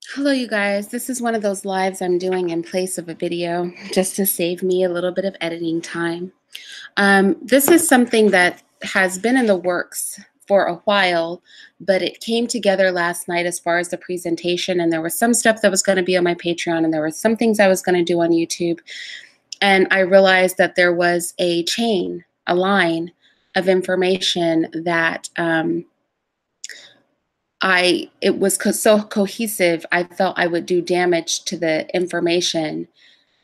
Hello, you guys. This is one of those lives I'm doing in place of a video just to save me a little bit of editing time. This is something that has been in the works for a while, but it came together last night as far as the presentation, and there was some stuff that was going to be on my Patreon, and there were some things I was going to do on YouTube. And I realized that there was a chain, a line of information that it was so cohesive, I felt I would do damage to the information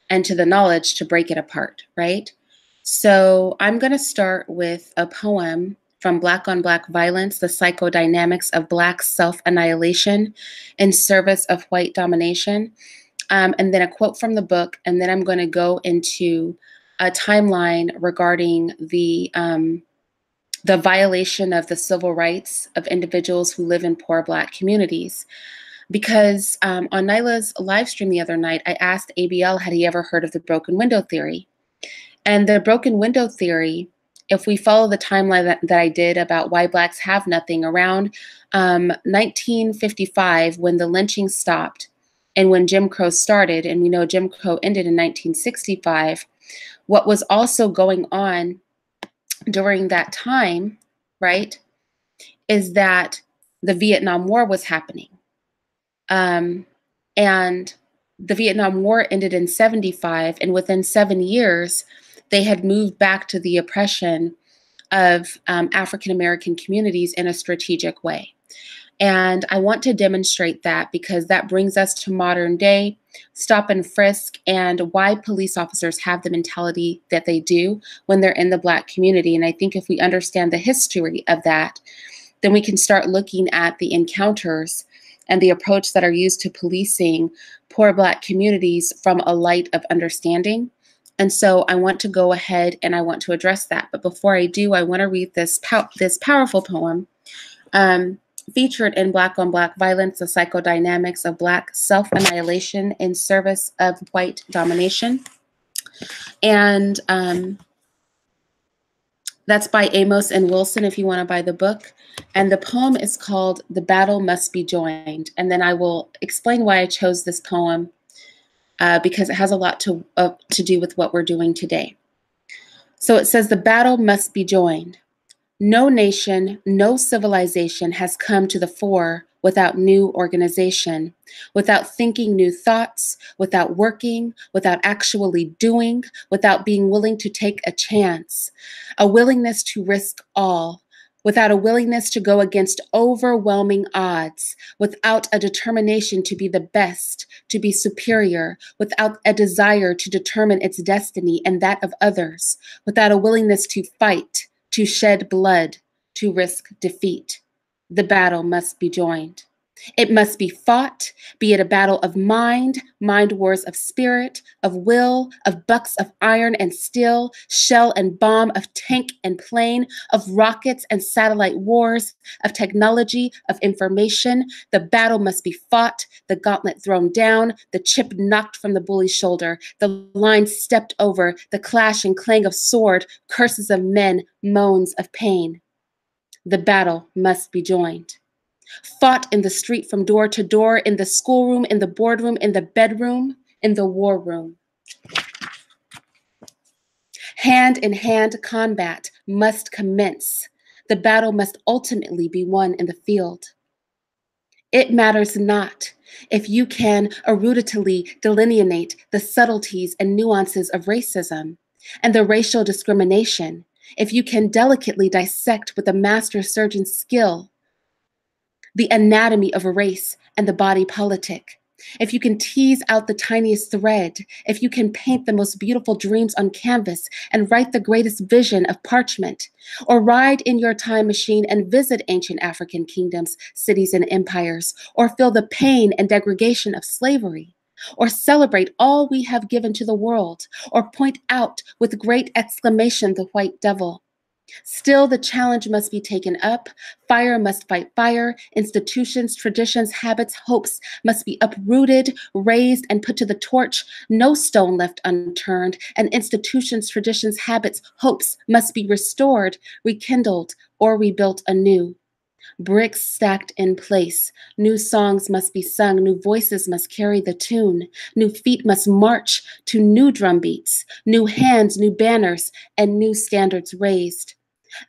and to the knowledge to break it apart, right? So I'm going to start with a poem from Black on Black Violence, the Psychodynamics of Black Self-Annihilation in Service of White Domination, and then a quote from the book, and then I'm going to go into a timeline regarding the violation of the civil rights of individuals who live in poor Black communities. Because on Nyla's live stream the other night, I asked ABL, had he ever heard of the broken window theory? And the broken window theory, if we follow the timeline that I did about why Blacks have nothing, around 1955, when the lynching stopped and when Jim Crow started, and we know Jim Crow ended in 1965, what was also going on during that time, right, is that the Vietnam War was happening. And the Vietnam War ended in 75, and within 7 years, they had moved back to the oppression of African-American communities in a strategic way. And I want to demonstrate that because that brings us to modern day stop and frisk and why police officers have the mentality that they do when they're in the Black community. And I think if we understand the history of that, then we can start looking at the encounters and the approach that are used to policing poor Black communities from a light of understanding. And so I want to go ahead and I want to address that. But before I do, I want to read this powerful poem featured in Black on Black Violence, the Psychodynamics of Black Self-Annihilation in Service of White Domination. And that's by Amos and Wilson if you want to buy the book. And the poem is called The Battle Must Be Joined. And then I will explain why I chose this poem because it has a lot to do with what we're doing today. So it says, the battle must be joined. No nation, no civilization has come to the fore without new organization, without thinking new thoughts, without working, without actually doing, without being willing to take a chance, a willingness to risk all, without a willingness to go against overwhelming odds, without a determination to be the best, to be superior, without a desire to determine its destiny and that of others, without a willingness to fight, to shed blood, to risk defeat. The battle must be joined. It must be fought, be it a battle of mind wars of spirit, of will, of bucks of iron and steel, shell and bomb, of tank and plane, of rockets and satellite wars, of technology, of information. The battle must be fought, the gauntlet thrown down, the chip knocked from the bully's shoulder, the line stepped over, the clash and clang of sword, curses of men, moans of pain. The battle must be joined. Fought in the street from door to door, in the schoolroom, in the boardroom, in the bedroom, in the war room. Hand in hand combat must commence. The battle must ultimately be won in the field. It matters not if you can eruditely delineate the subtleties and nuances of racism and the racial discrimination, if you can delicately dissect with a master surgeon's skill the anatomy of a race and the body politic, if you can tease out the tiniest thread, if you can paint the most beautiful dreams on canvas and write the greatest vision of parchment, or ride in your time machine and visit ancient African kingdoms, cities, and empires, or feel the pain and degradation of slavery, or celebrate all we have given to the world, or point out with great exclamation the white devil. Still, the challenge must be taken up. Fire must fight fire. Institutions, traditions, habits, hopes must be uprooted, raised, and put to the torch. No stone left unturned. And institutions, traditions, habits, hopes must be restored, rekindled, or rebuilt anew. Bricks stacked in place. New songs must be sung. New voices must carry the tune. New feet must march to new drum beats. New hands, new banners, and new standards raised.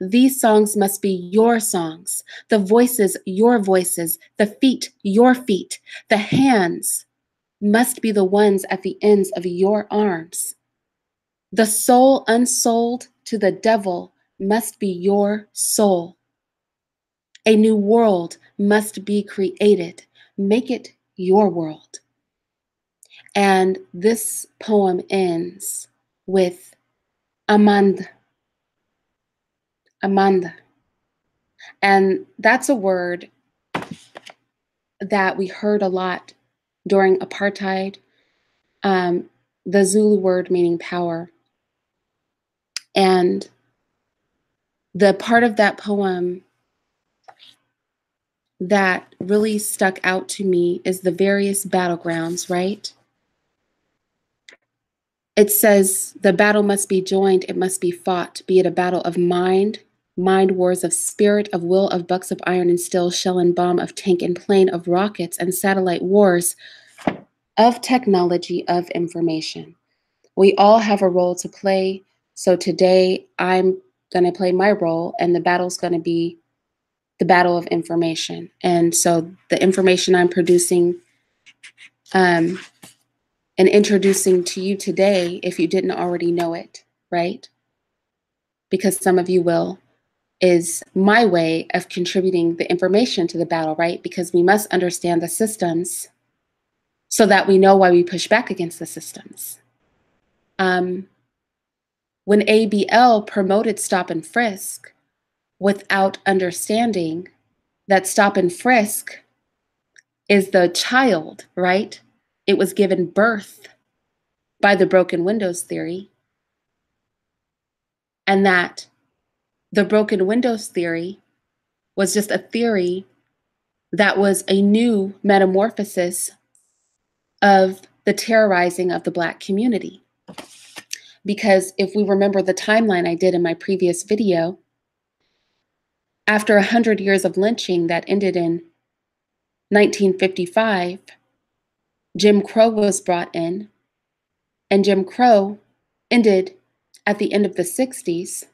These songs must be your songs. The voices, your voices. The feet, your feet. The hands must be the ones at the ends of your arms. The soul unsold to the devil must be your soul. A new world must be created. Make it your world. And this poem ends with Amanda. Amanda. And that's a word that we heard a lot during apartheid, the Zulu word meaning power. And the part of that poem that really stuck out to me is the various battlegrounds, right? It says the battle must be joined, it must be fought, be it a battle of mind wars of spirit, of will, of bucks of iron and steel, shell and bomb, of tank and plane, of rockets and satellite wars, of technology, of information. We all have a role to play. So today I'm going to play my role, and the battle's going to be the battle of information. And so the information I'm producing and introducing to you today, if you didn't already know it, right? Because some of you will, is my way of contributing the information to the battle, right? Because we must understand the systems so that we know why we push back against the systems. When ABL promoted stop and frisk without understanding that stop and frisk is the child, right? It was given birth by the broken windows theory, and that the broken windows theory was just a theory that was a new metamorphosis of the terrorizing of the Black community. Because if we remember the timeline I did in my previous video, after 100 years of lynching that ended in 1955, Jim Crow was brought in, and Jim Crow ended at the end of the 60s,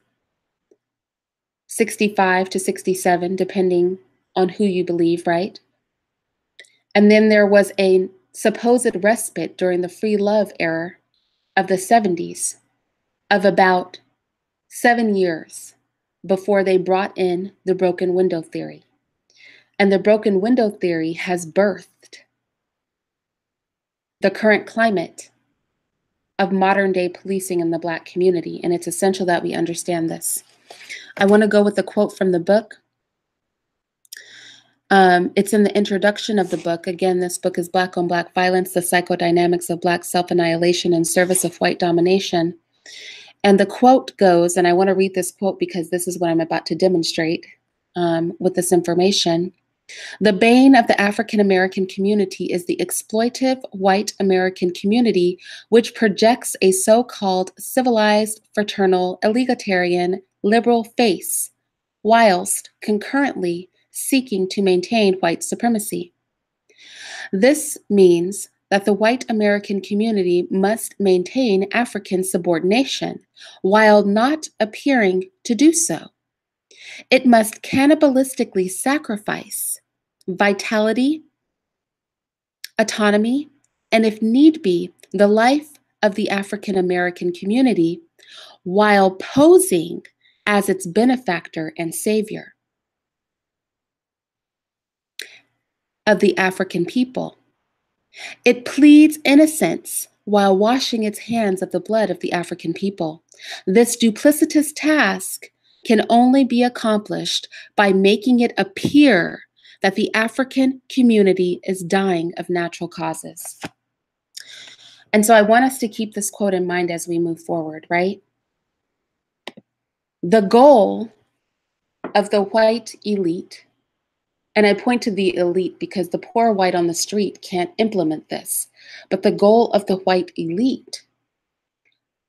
65 to 67, depending on who you believe, right? And then there was a supposed respite during the free love era of the 70s of about 7 years before they brought in the broken window theory. And the broken window theory has birthed the current climate of modern day policing in the Black community. And it's essential that we understand this. I want to go with a quote from the book. It's in the introduction of the book. Again, this book is Black on Black Violence, the Psychodynamics of Black Self-Annihilation in Service of White Domination. And the quote goes, and I want to read this quote because this is what I'm about to demonstrate with this information. The bane of the African American community is the exploitive white American community, which projects a so-called civilized, fraternal, egalitarian, liberal face, whilst concurrently seeking to maintain white supremacy. This means that the white American community must maintain African subordination while not appearing to do so. It must cannibalistically sacrifice vitality, autonomy, and if need be, the life of the African American community while posing as its benefactor and savior of the African people. It pleads innocence while washing its hands of the blood of the African people. This duplicitous task can only be accomplished by making it appear that the African community is dying of natural causes. And so I want us to keep this quote in mind as we move forward, right? The goal of the white elite, and I point to the elite because the poor white on the street can't implement this, but the goal of the white elite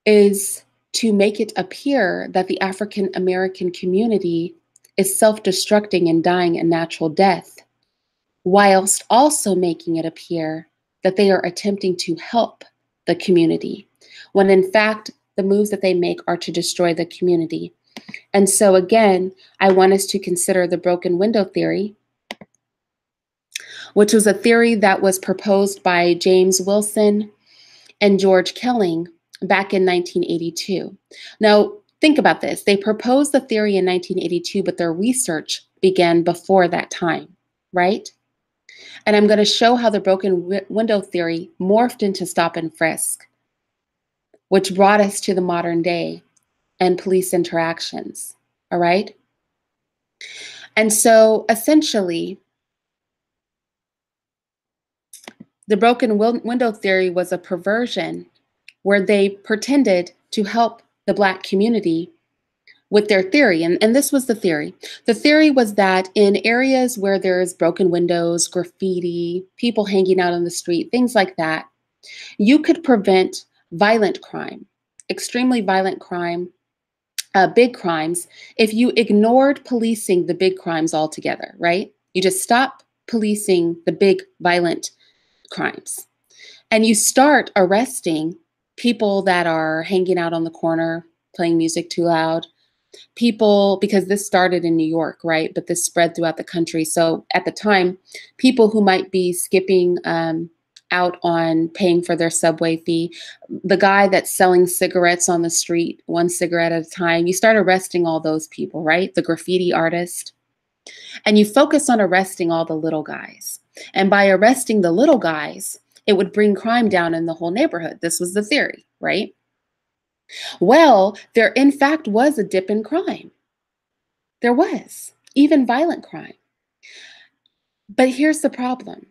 is to make it appear that the African American community is self-destructing and dying a natural death, whilst also making it appear that they are attempting to help the community, when in fact, the moves that they make are to destroy the community. And so again, I want us to consider the broken window theory, which was a theory that was proposed by James Wilson and George Kelling back in 1982. Now, think about this. They proposed the theory in 1982, but their research began before that time, right? And I'm going to show how the broken window theory morphed into stop and frisk, which brought us to the modern day and police interactions, all right? And so essentially, the broken window theory was a perversion where they pretended to help the Black community with their theory. And this was the theory. The theory was that in areas where there's broken windows, graffiti, people hanging out on the street, things like that, you could prevent violent crime, extremely violent crime, big crimes, if you ignored policing the big crimes altogether, right? You just stop policing the big violent crimes. And you start arresting people that are hanging out on the corner, playing music too loud, people, because this started in New York, right? But this spread throughout the country. So at the time, people who might be skipping out on paying for their subway fee, the guy that's selling cigarettes on the street, one cigarette at a time, you start arresting all those people, right? The graffiti artist. And you focus on arresting all the little guys. And by arresting the little guys, it would bring crime down in the whole neighborhood. This was the theory, right? Well, there in fact was a dip in crime. There was, even violent crime. But here's the problem.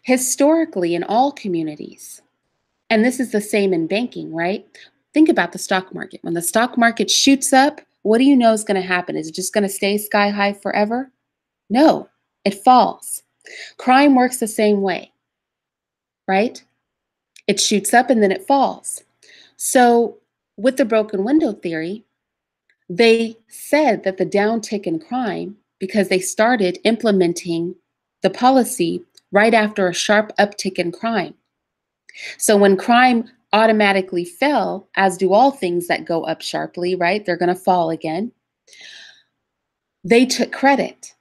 Historically, in all communities, and this is the same in banking, right? Think about the stock market. When the stock market shoots up, what do you know is going to happen? Is it just going to stay sky high forever? No, it falls. Crime works the same way, right? It shoots up and then it falls. So with the broken window theory, they said that the downtick in crime, because they started implementing the policy right after a sharp uptick in crime. So when crime automatically fell, as do all things that go up sharply, right? They're going to fall again. They took credit.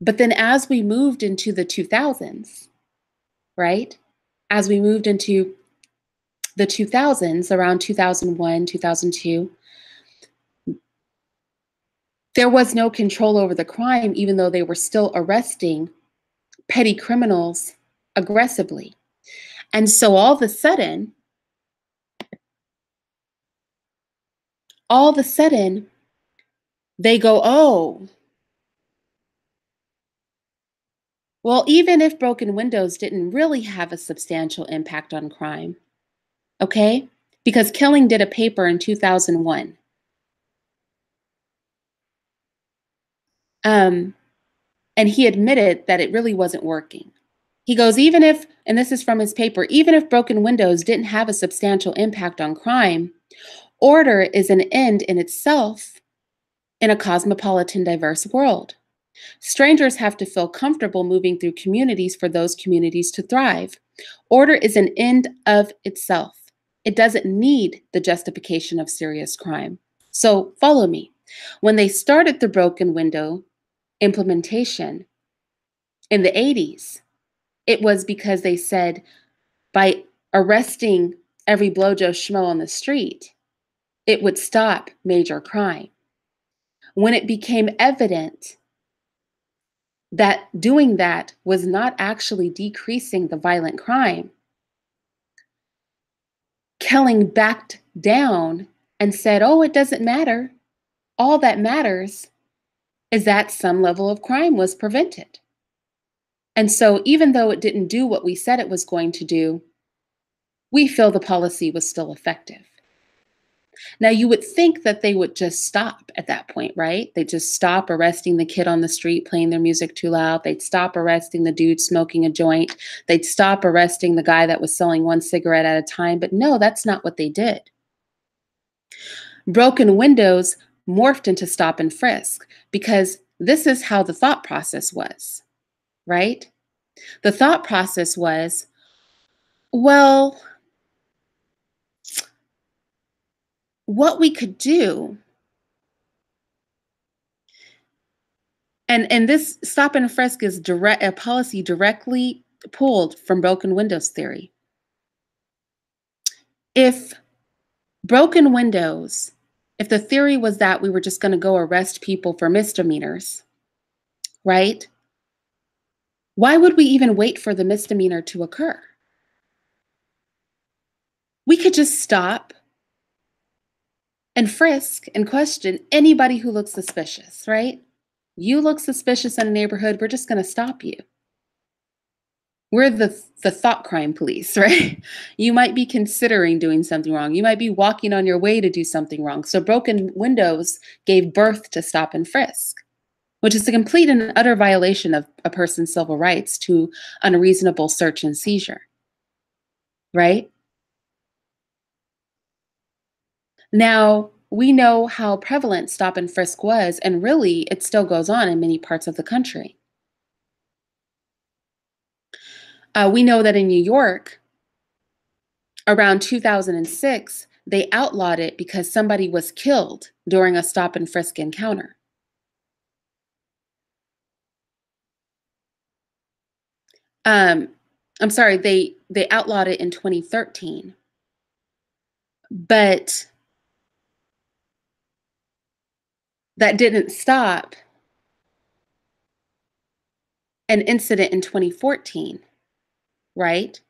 But then as we moved into the 2000s, right? As we moved into the 2000s, around 2001, 2002, there was no control over the crime, even though they were still arresting petty criminals aggressively. And so all of a sudden, they go, oh, well, even if broken windows didn't really have a substantial impact on crime, okay? Because Kelling did a paper in 2001. And he admitted that it really wasn't working. He goes, even if, and this is from his paper, even if broken windows didn't have a substantial impact on crime, order is an end in itself in a cosmopolitan, diverse world. Strangers have to feel comfortable moving through communities for those communities to thrive. Order is an end of itself. It doesn't need the justification of serious crime. So follow me. When they started the broken window implementation in the 80s, it was because they said by arresting every Blojo Schmo on the street, it would stop major crime. When it became evident that doing that was not actually decreasing the violent crime, Kelling backed down and said, oh, it doesn't matter. All that matters is that some level of crime was prevented. And so even though it didn't do what we said it was going to do, we feel the policy was still effective. Now, you would think that they would just stop at that point, right? They'd just stop arresting the kid on the street playing their music too loud. They'd stop arresting the dude smoking a joint. They'd stop arresting the guy that was selling one cigarette at a time. But no, that's not what they did. Broken windows morphed into stop and frisk because this is how the thought process was, right? The thought process was, well, what we could do, and this stop and frisk is a policy directly pulled from broken windows theory. If broken windows, if the theory was that we were just going to go arrest people for misdemeanors, right? Why would we even wait for the misdemeanor to occur? We could just stop and frisk and question anybody who looks suspicious, right? You look suspicious in a neighborhood, we're just going to stop you. We're the thought crime police, right? You might be considering doing something wrong. You might be walking on your way to do something wrong. So broken windows gave birth to stop and frisk, which is a complete and utter violation of a person's civil rights to unreasonable search and seizure, right? Now, we know how prevalent stop and frisk was, and really, it still goes on in many parts of the country. We know that in New York, around 2006, they outlawed it because somebody was killed during a stop and frisk encounter. I'm sorry, they outlawed it in 2013, but that didn't stop an incident in 2014, right?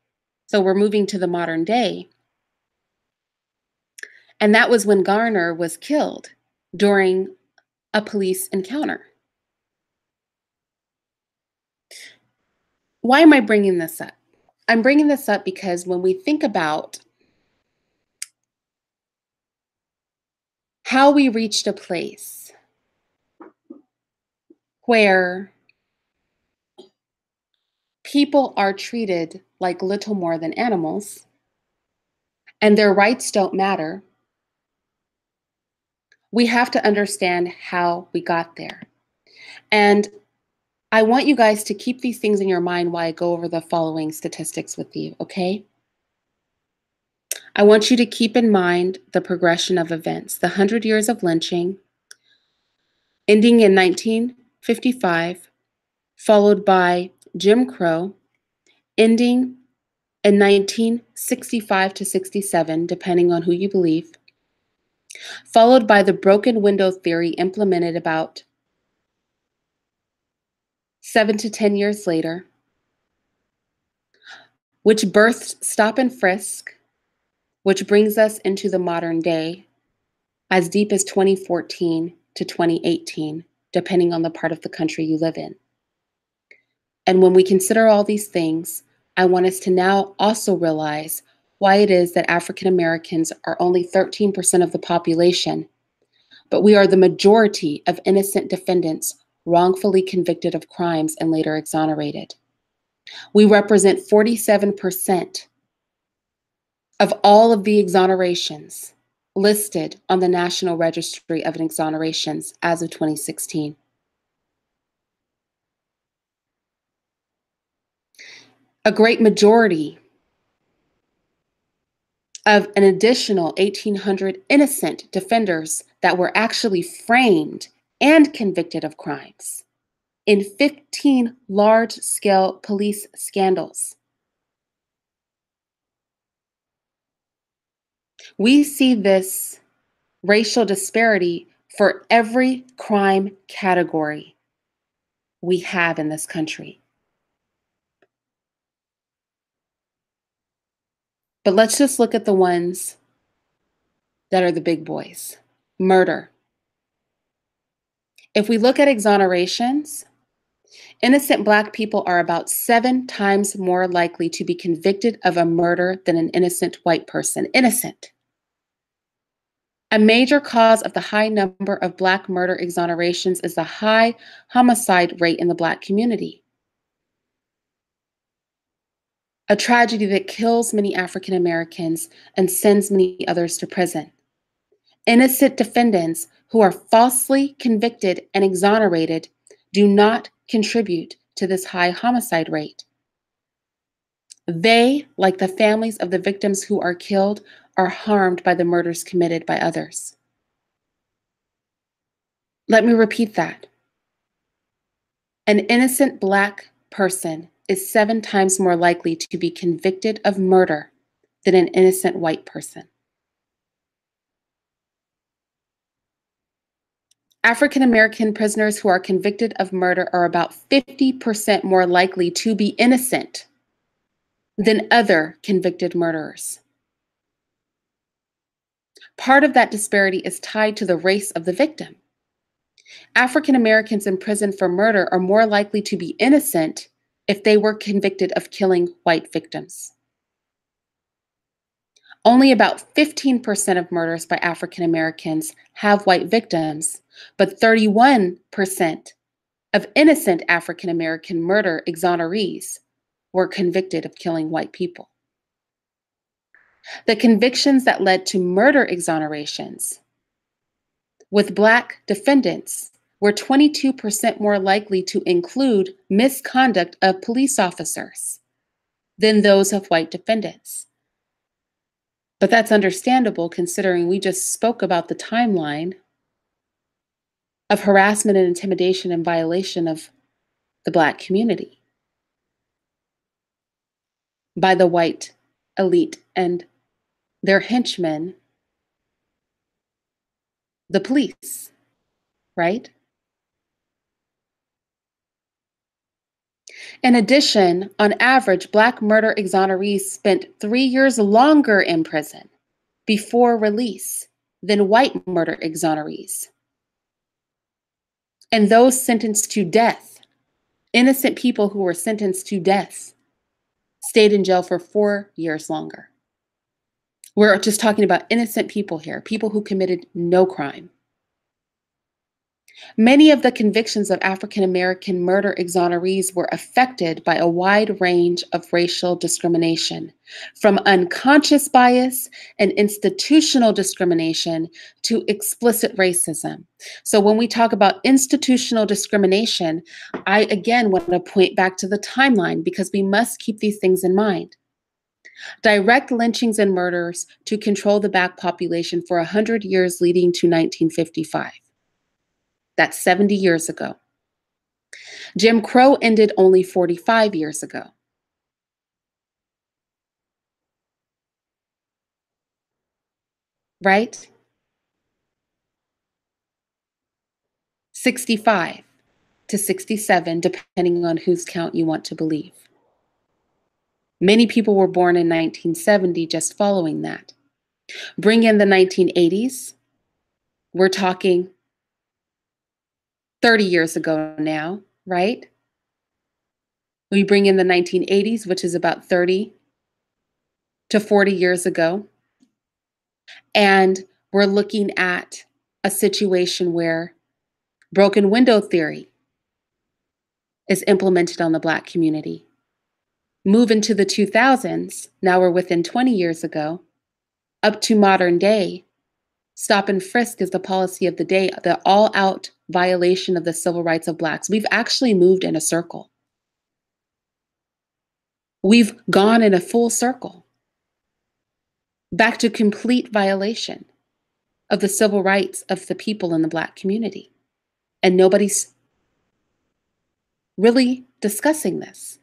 So we're moving to the modern day. And that was when Garner was killed during a police encounter. Why am I bringing this up? I'm bringing this up because when we think about how we reached a place where people are treated like little more than animals and their rights don't matter, we have to understand how we got there. And I want you guys to keep these things in your mind while I go over the following statistics with you, okay? I want you to keep in mind the progression of events. The 100 years of lynching, ending in 1955, followed by Jim Crow, ending in 1965 to 67, depending on who you believe, followed by the broken window theory implemented about 7 to 10 years later, which birthed stop and frisk, which brings us into the modern day, as deep as 2014 to 2018, depending on the part of the country you live in. And when we consider all these things, I want us to now also realize why it is that African Americans are only 13% of the population, but we are the majority of innocent defendants wrongfully convicted of crimes and later exonerated. We represent 47% of all of the exonerations listed on the National Registry of Exonerations as of 2016. A great majority of an additional 1,800 innocent defenders that were actually framed and convicted of crimes in 15 large-scale police scandals. We see this racial disparity for every crime category we have in this country. But let's just look at the ones that are the big boys. Murder. If we look at exonerations, innocent Black people are about 7 times more likely to be convicted of a murder than an innocent white person. Innocent. A major cause of the high number of Black murder exonerations is the high homicide rate in the Black community. A tragedy that kills many African Americans and sends many others to prison. Innocent defendants who are falsely convicted and exonerated do not contribute to this high homicide rate. They, like the families of the victims who are killed, are harmed by the murders committed by others. Let me repeat that. An innocent Black person is 7 times more likely to be convicted of murder than an innocent white person. African American prisoners who are convicted of murder are about 50% more likely to be innocent than other convicted murderers. Part of that disparity is tied to the race of the victim. African Americans in prison for murder are more likely to be innocent if they were convicted of killing white victims. Only about 15% of murders by African Americans have white victims, but 31% of innocent African American murder exonerees were convicted of killing white people. The convictions that led to murder exonerations with Black defendants were 22% more likely to include misconduct of police officers than those of white defendants. But that's understandable considering we just spoke about the timeline of harassment and intimidation and violation of the Black community by the white elite and their henchmen, the police, right? In addition, on average, Black murder exonerees spent 3 years longer in prison before release than white murder exonerees. And those sentenced to death, innocent people who were sentenced to death, stayed in jail for 4 years longer. We're just talking about innocent people here, people who committed no crime. Many of the convictions of African American murder exonerees were affected by a wide range of racial discrimination, from unconscious bias and institutional discrimination to explicit racism. So when we talk about institutional discrimination, I again want to point back to the timeline because we must keep these things in mind. Direct lynchings and murders to control the Black population for 100 years leading to 1955. That's 70 years ago. Jim Crow ended only 45 years ago. Right? 65 to 67, depending on whose count you want to believe. Many people were born in 1970 just following that. Bring in the 1980s, we're talking 30 years ago now, right? We bring in the 1980s, which is about 30 to 40 years ago. And we're looking at a situation where broken window theory is implemented on the Black community. Move into the 2000s, now we're within 20 years ago, up to modern day, stop and frisk is the policy of the day, the all-out violation of the civil rights of Blacks. We've actually moved in a circle. We've gone in a full circle back to complete violation of the civil rights of the people in the Black community. And nobody's really discussing this.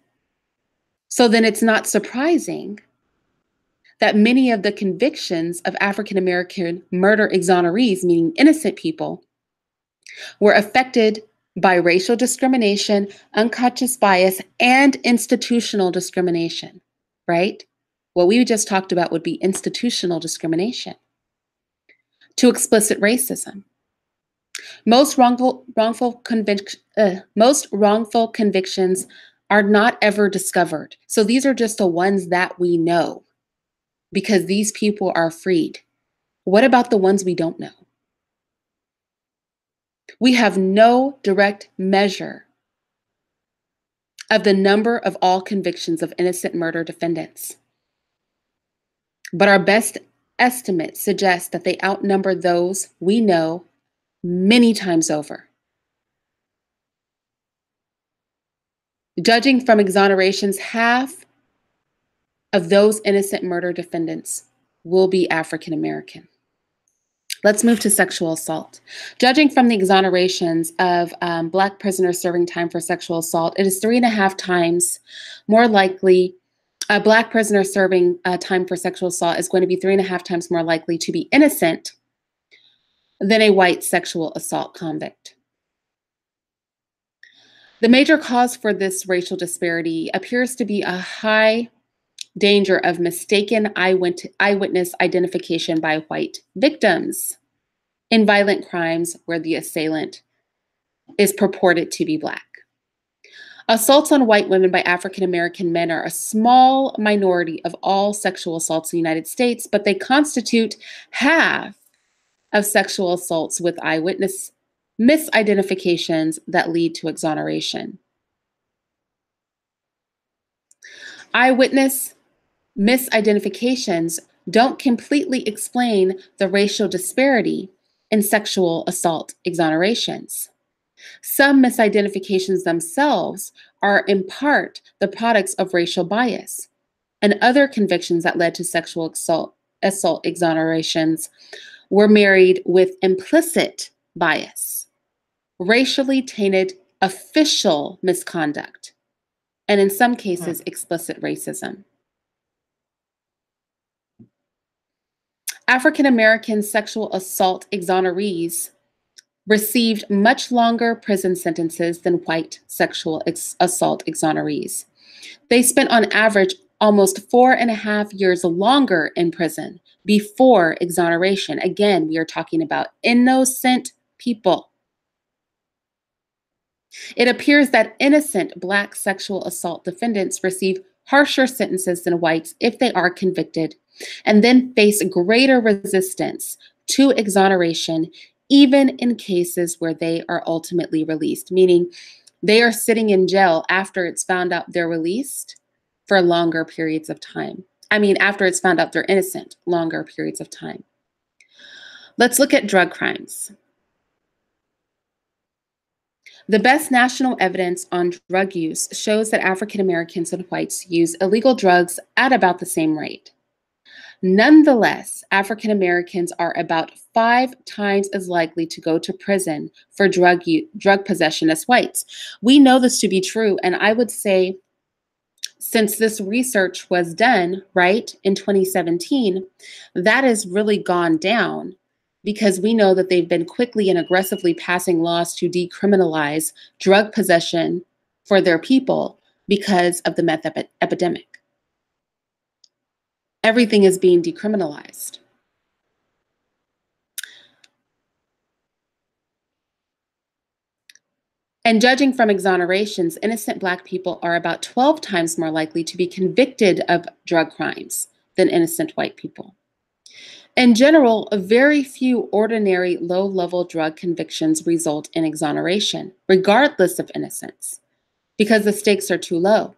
So then it's not surprising that many of the convictions of African American murder exonerees, meaning innocent people, were affected by racial discrimination, unconscious bias, and institutional discrimination, right? What we just talked about would be institutional discrimination to explicit racism. Most wrongful convictions are not ever discovered. So these are just the ones that we know because these people are freed. What about the ones we don't know? We have no direct measure of the number of all convictions of innocent murder defendants. But our best estimates suggest that they outnumber those we know many times over. Judging from exonerations, half of those innocent murder defendants will be African American. Let's move to sexual assault. Judging from the exonerations of Black prisoners serving time for sexual assault, it is 3.5 times more likely. A Black prisoner serving time for sexual assault is going to be 3.5 times more likely to be innocent than a white sexual assault convict. The major cause for this racial disparity appears to be a high danger of mistaken eyewitness identification by white victims in violent crimes where the assailant is purported to be Black. Assaults on white women by African American men are a small minority of all sexual assaults in the United States, but they constitute half of sexual assaults with eyewitness misidentifications that lead to exoneration. Eyewitness misidentifications don't completely explain the racial disparity in sexual assault exonerations. Some misidentifications themselves are in part the products of racial bias, and other convictions that led to sexual assault exonerations were married with implicit bias, racially tainted official misconduct, and in some cases, explicit racism. African American sexual assault exonerees received much longer prison sentences than white sexual assault exonerees. They spent on average almost 4.5 years longer in prison before exoneration. Again, we are talking about innocent people. It appears that innocent Black sexual assault defendants receive harsher sentences than whites if they are convicted, and then face greater resistance to exoneration, even in cases where they are ultimately released, meaning they are sitting in jail after it's found out they're released for longer periods of time. After it's found out they're innocent, longer periods of time. Let's look at drug crimes. The best national evidence on drug use shows that African Americans and whites use illegal drugs at about the same rate. Nonetheless, African Americans are about 5 times as likely to go to prison for drug possession as whites. We know this to be true, and I would say since this research was done, right, in 2017, that has really gone down because we know that they've been quickly and aggressively passing laws to decriminalize drug possession for their people because of the meth epidemic. Everything is being decriminalized. And judging from exonerations, innocent Black people are about 12 times more likely to be convicted of drug crimes than innocent white people. In general, very few ordinary low-level drug convictions result in exoneration, regardless of innocence, because the stakes are too low.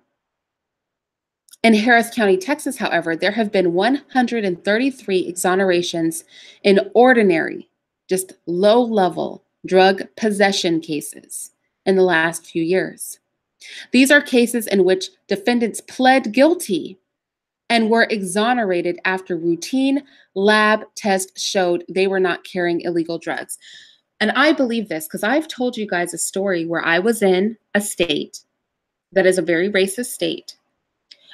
In Harris County, Texas, however, there have been 133 exonerations in ordinary, just low-level drug possession cases in the last few years. These are cases in which defendants pled guilty and were exonerated after routine lab tests showed they were not carrying illegal drugs. And I believe this because I've told you guys a story where I was in a state that is a very racist state,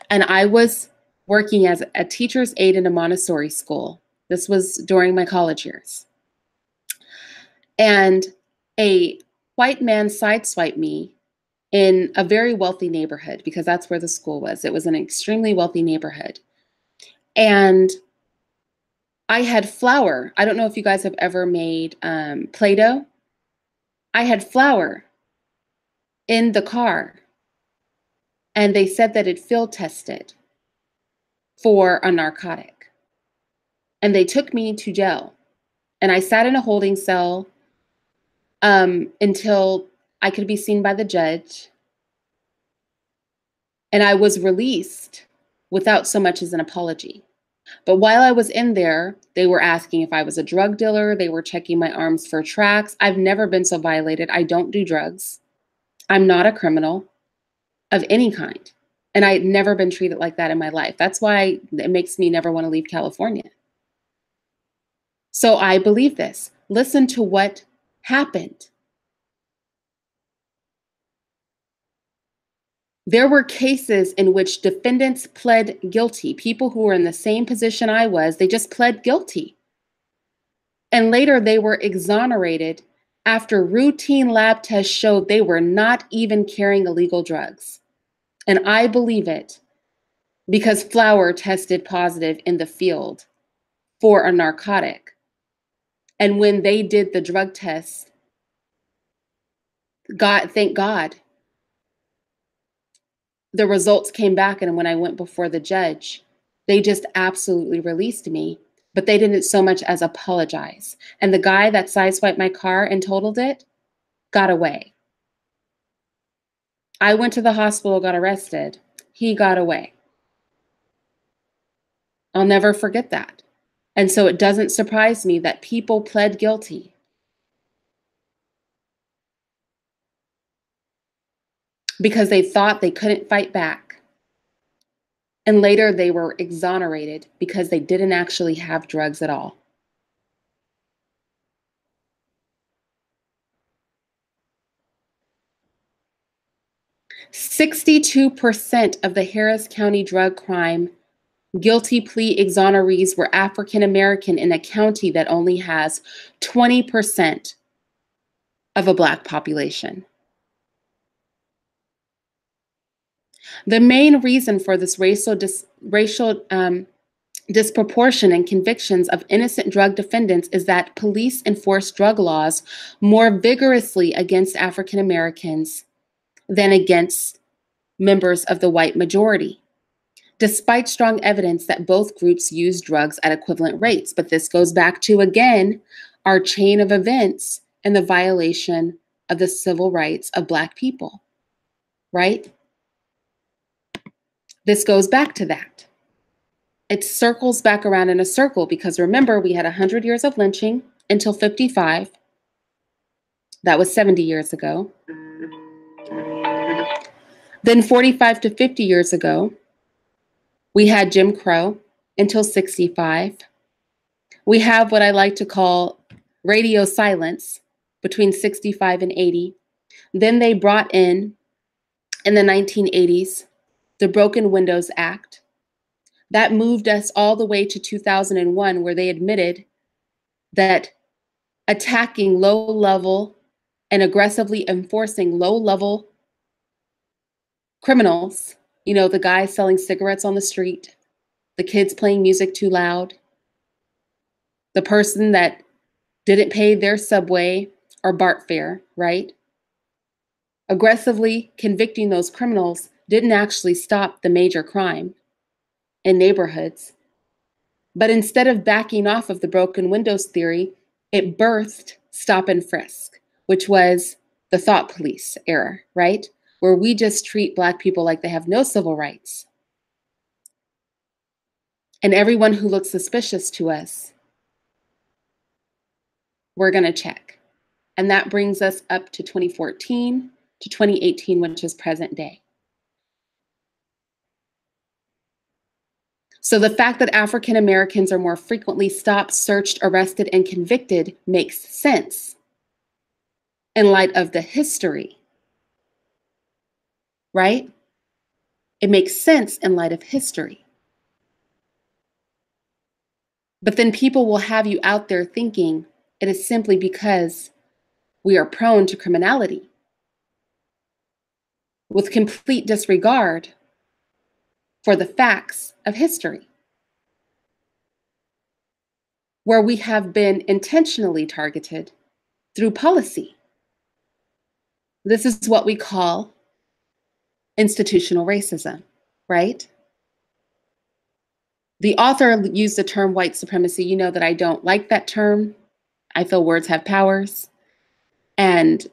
and I was working as a teacher's aide in a Montessori school. This was during my college years. And a white man sideswiped me in a very wealthy neighborhood because that's where the school was. It was an extremely wealthy neighborhood. And I had flour. I don't know if you guys have ever made Play-Doh. I had flour in the car, and they said that it field tested for a narcotic. And they took me to jail, and I sat in a holding cell until I could be seen by the judge. And I was released without so much as an apology. But while I was in there, they were asking if I was a drug dealer. They were checking my arms for tracks. I've never been so violated. I don't do drugs. I'm not a criminal of any kind. And I'd never been treated like that in my life. That's why it makes me never want to leave California. So I believe this. Listen to what happened. There were cases in which defendants pled guilty. People who were in the same position I was, they just pled guilty. And later they were exonerated after routine lab tests showed they were not even carrying illegal drugs. And I believe it because flour tested positive in the field for a narcotic. And when they did the drug tests, thank God, the results came back. And when I went before the judge, they just absolutely released me, but they didn't so much as apologize. And the guy that sideswiped my car and totaled it got away. I went to the hospital, got arrested. He got away. I'll never forget that. And so it doesn't surprise me that people pled guilty because they thought they couldn't fight back. And later they were exonerated because they didn't actually have drugs at all. "62% of the Harris County drug crime guilty plea exonerees were African American in a county that only has 20% of a Black population." The main reason for this racial disproportion in convictions of innocent drug defendants is that police enforce drug laws more vigorously against African Americans than against members of the white majority, despite strong evidence that both groups use drugs at equivalent rates. But this goes back to, again, our chain of events and the violation of the civil rights of Black people, right? This goes back to that. It circles back around in a circle because remember, we had 100 years of lynching until 55. That was 70 years ago. Then 45 to 50 years ago, we had Jim Crow until 65. We have what I like to call radio silence between 65 and 80. Then they brought in the 1980s, the Broken Windows Act. That moved us all the way to 2001, where they admitted that attacking low-level and aggressively enforcing low-level criminals, the guy selling cigarettes on the street, the kids playing music too loud, the person that didn't pay their subway or BART fare, right? Aggressively convicting those criminals didn't actually stop the major crime in neighborhoods. But instead of backing off of the broken windows theory, it birthed stop and frisk, which was the thought police era, right? Where we just treat Black people like they have no civil rights. And everyone who looks suspicious to us, we're going to check. And that brings us up to 2014 to 2018, which is present day. So the fact that African Americans are more frequently stopped, searched, arrested, and convicted makes sense in light of the history, right? It makes sense in light of history. But then people will have you out there thinking it is simply because we are prone to criminality, with complete disregard for the facts of history, where we have been intentionally targeted through policy. This is what we call institutional racism, right? The author used the term white supremacy. You know that I don't like that term. I feel words have powers, and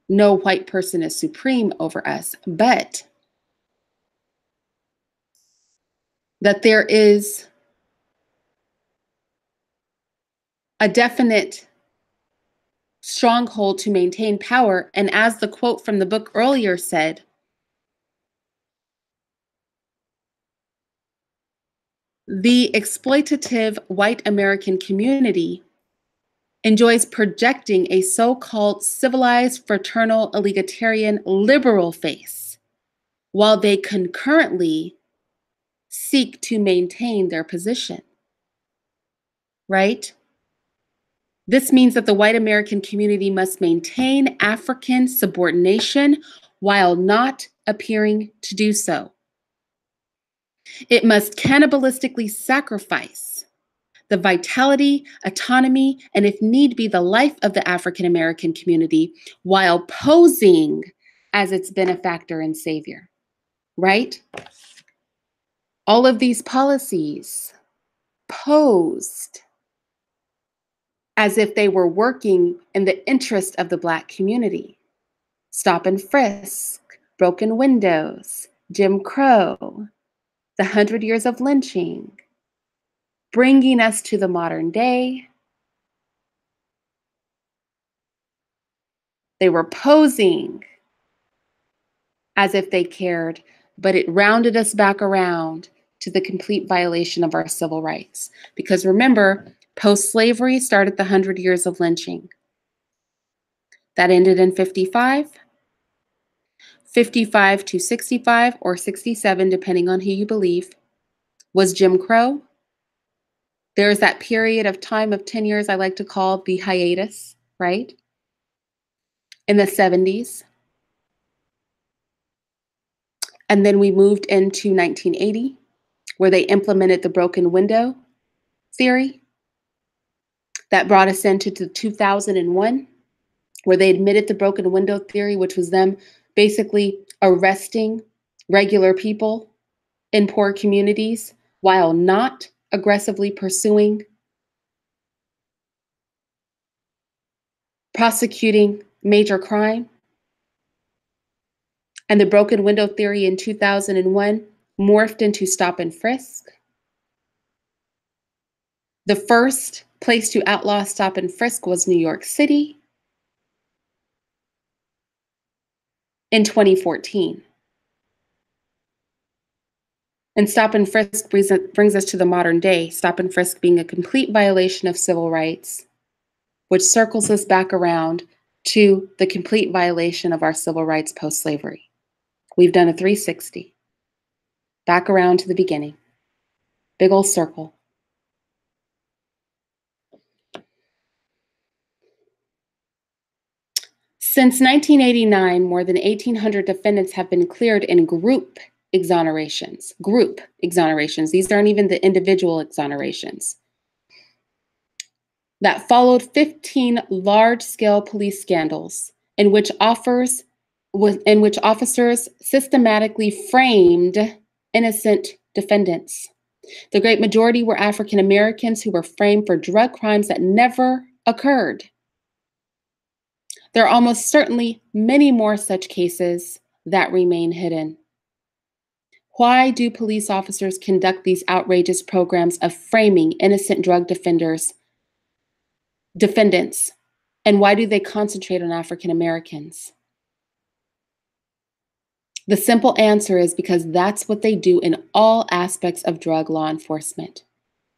no white person is supreme over us, but that there is a definite stronghold to maintain power. And as the quote from the book earlier said, the exploitative white American community enjoys projecting a so-called civilized, fraternal, egalitarian, liberal face, while they concurrently seek to maintain their position, right? This means that the white American community must maintain African subordination while not appearing to do so. It must cannibalistically sacrifice the vitality, autonomy, and if need be, the life of the African American community while posing as its benefactor and savior, right? All of these policies posed as if they were working in the interest of the Black community. Stop and frisk, broken windows, Jim Crow, the 100 years of lynching, bringing us to the modern day. They were posing as if they cared, but it rounded us back around to the complete violation of our civil rights. Because remember, post-slavery started the 100 years of lynching. That ended in 55. 55 to 65 or 67, depending on who you believe, was Jim Crow. There's that period of time of 10 years I like to call the hiatus, right? In the 70s. And then we moved into 1980, where they implemented the broken window theory. That brought us into 2001, where they admitted the broken window theory, which was them basically arresting regular people in poor communities while not aggressively pursuing, prosecuting major crime. And the broken window theory in 2001 morphed into stop and frisk. The first place to outlaw stop and frisk was New York City in 2014. And stop and frisk brings us to the modern day, stop and frisk being a complete violation of civil rights, which circles us back around to the complete violation of our civil rights post-slavery. We've done a 360, back around to the beginning. Big old circle. Since 1989, more than 1,800 defendants have been cleared in group exonerations. Group exonerations. These aren't even the individual exonerations. That followed 15 large-scale police scandals in which officers systematically framed innocent defendants. The great majority were African Americans who were framed for drug crimes that never occurred. There are almost certainly many more such cases that remain hidden. Why do police officers conduct these outrageous programs of framing innocent drug defendants, and why do they concentrate on African Americans? The simple answer is because that's what they do in all aspects of drug law enforcement.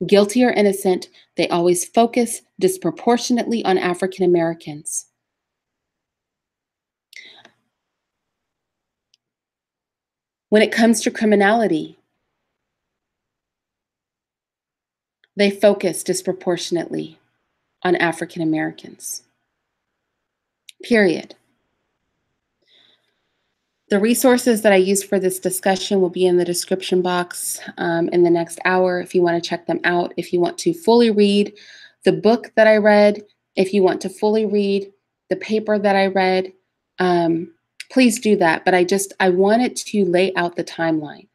Guilty or innocent, they always focus disproportionately on African Americans. When it comes to criminality, they focus disproportionately on African Americans. Period. The resources that I use for this discussion will be in the description box in the next hour if you want to check them out. If you want to fully read the book that I read, if you want to fully read the paper that I read, please do that. But I wanted to lay out the timeline.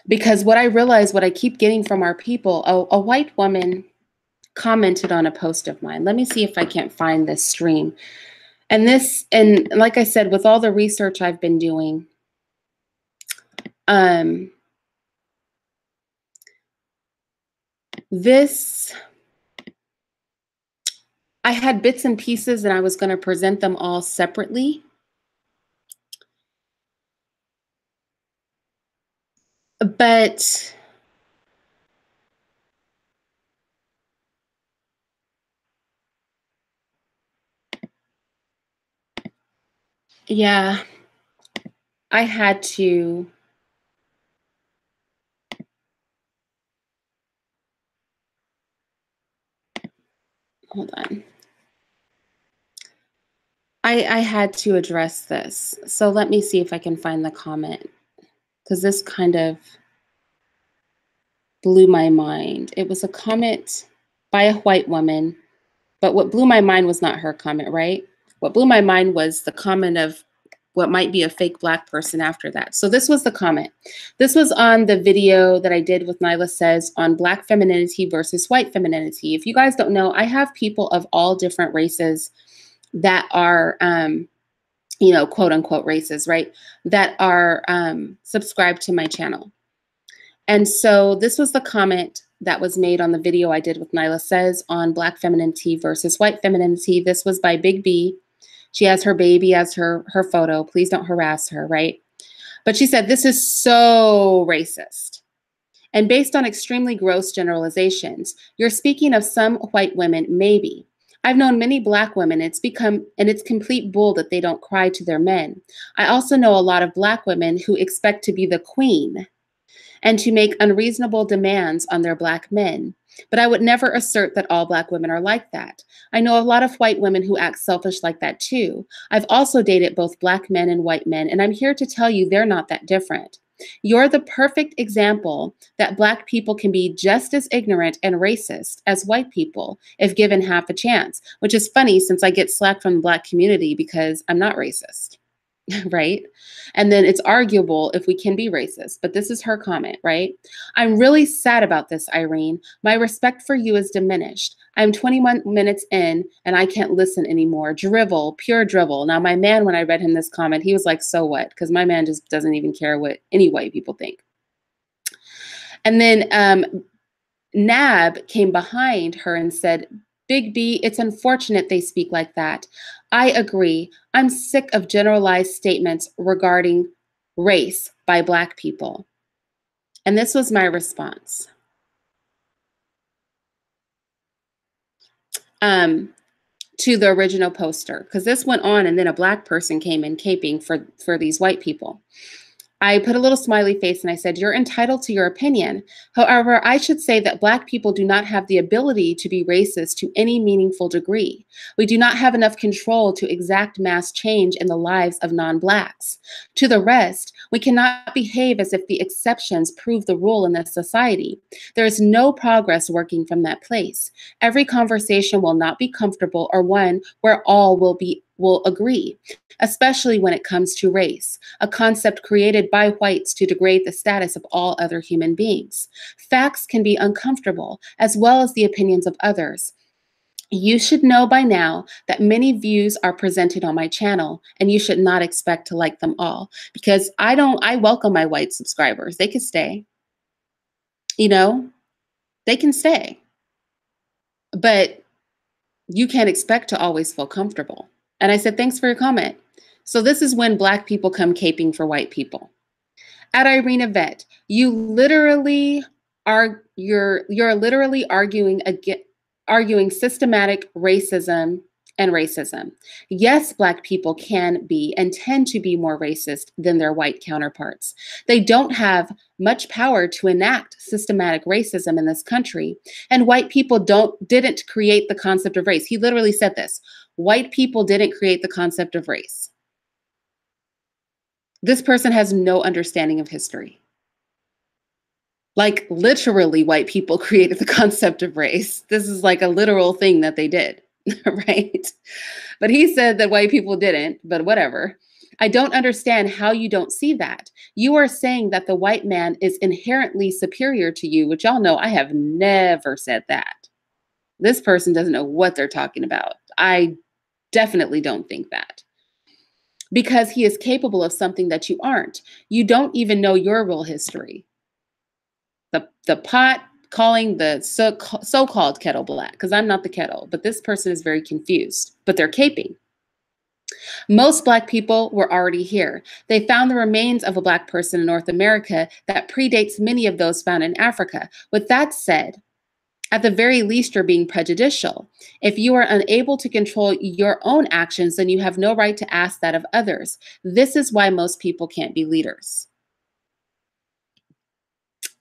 Because what I realize, what I keep getting from our people, a white woman commented on a post of mine. Let me see if I can't find this stream. And like I said, with all the research I've been doing, this I had bits and pieces and I was going to present them all separately. But yeah, I had to. Hold on. I had to address this. So let me see if I can find the comment, because this kind of blew my mind. It was a comment by a white woman, but what blew my mind was not her comment, right? What blew my mind was the comment of what might be a fake Black person after that. So this was the comment. This was on the video that I did with Nyla Says on Black femininity versus white femininity. If you guys don't know, I have people of all different races that are, you know, quote unquote races, right? That are subscribed to my channel. And so this was the comment that was made on the video I did with Nyla Says on Black femininity versus white femininity. This was by Big B. She has her baby as her photo. Please don't harass her, right? But she said, this is so racist. And based on extremely gross generalizations, you're speaking of some white women, maybe. I've known many Black women, and it's complete bull that they don't cry to their men. I also know a lot of Black women who expect to be the queen and to make unreasonable demands on their Black men. But I would never assert that all Black women are like that. I know a lot of white women who act selfish like that too. I've also dated both Black men and white men, and I'm here to tell you they're not that different. You're the perfect example that Black people can be just as ignorant and racist as white people if given half a chance, which is funny since I get slack from the Black community because I'm not racist. Right? And then it's arguable if we can be racist, but this is her comment, right? I'm really sad about this, Irene. My respect for you is diminished. I'm 21 minutes in and I can't listen anymore. Drivel, pure drivel. Now, my man, when I read him this comment, he was like, so what? Because my man just doesn't even care what any white people think. And then Nab came behind her and said, Big B, it's unfortunate they speak like that. I agree. I'm sick of generalized statements regarding race by Black people. And this was my response. To the original poster, because this went on and then a Black person came in caping for these white people. I put a little smiley face and I said, you're entitled to your opinion. However, I should say that Black people do not have the ability to be racist to any meaningful degree. We do not have enough control to exact mass change in the lives of non-Blacks. To the rest, we cannot behave as if the exceptions prove the rule in this society. There is no progress working from that place. Every conversation will not be comfortable or one where all will agree, especially when it comes to race, a concept created by whites to degrade the status of all other human beings. Facts can be uncomfortable, as well as the opinions of others. You should know by now that many views are presented on my channel, and you should not expect to like them all, because I welcome my white subscribers. They can stay. You know, they can stay. But you can't expect to always feel comfortable. And I said, thanks for your comment. So this is when Black people come caping for white people. At Irina Vet, you're literally arguing systematic racism and racism. Yes, Black people can be and tend to be more racist than their white counterparts. They don't have much power to enact systematic racism in this country, and white people didn't create the concept of race. He literally said this. White people didn't create the concept of race. This person has no understanding of history. Like literally white people created the concept of race. This is like a literal thing that they did, right? But he said that white people didn't, but whatever. I don't understand how you don't see that. You are saying that the white man is inherently superior to you, which y'all know I have never said that. This person doesn't know what they're talking about. I definitely don't think that. Because he is capable of something that you aren't. You don't even know your real history. The pot calling the so-called kettle black, because I'm not the kettle, but this person is very confused, but they're caping. Most Black people were already here. They found the remains of a Black person in North America that predates many of those found in Africa. With that said, at the very least, you're being prejudicial. If you are unable to control your own actions, then you have no right to ask that of others. This is why most people can't be leaders.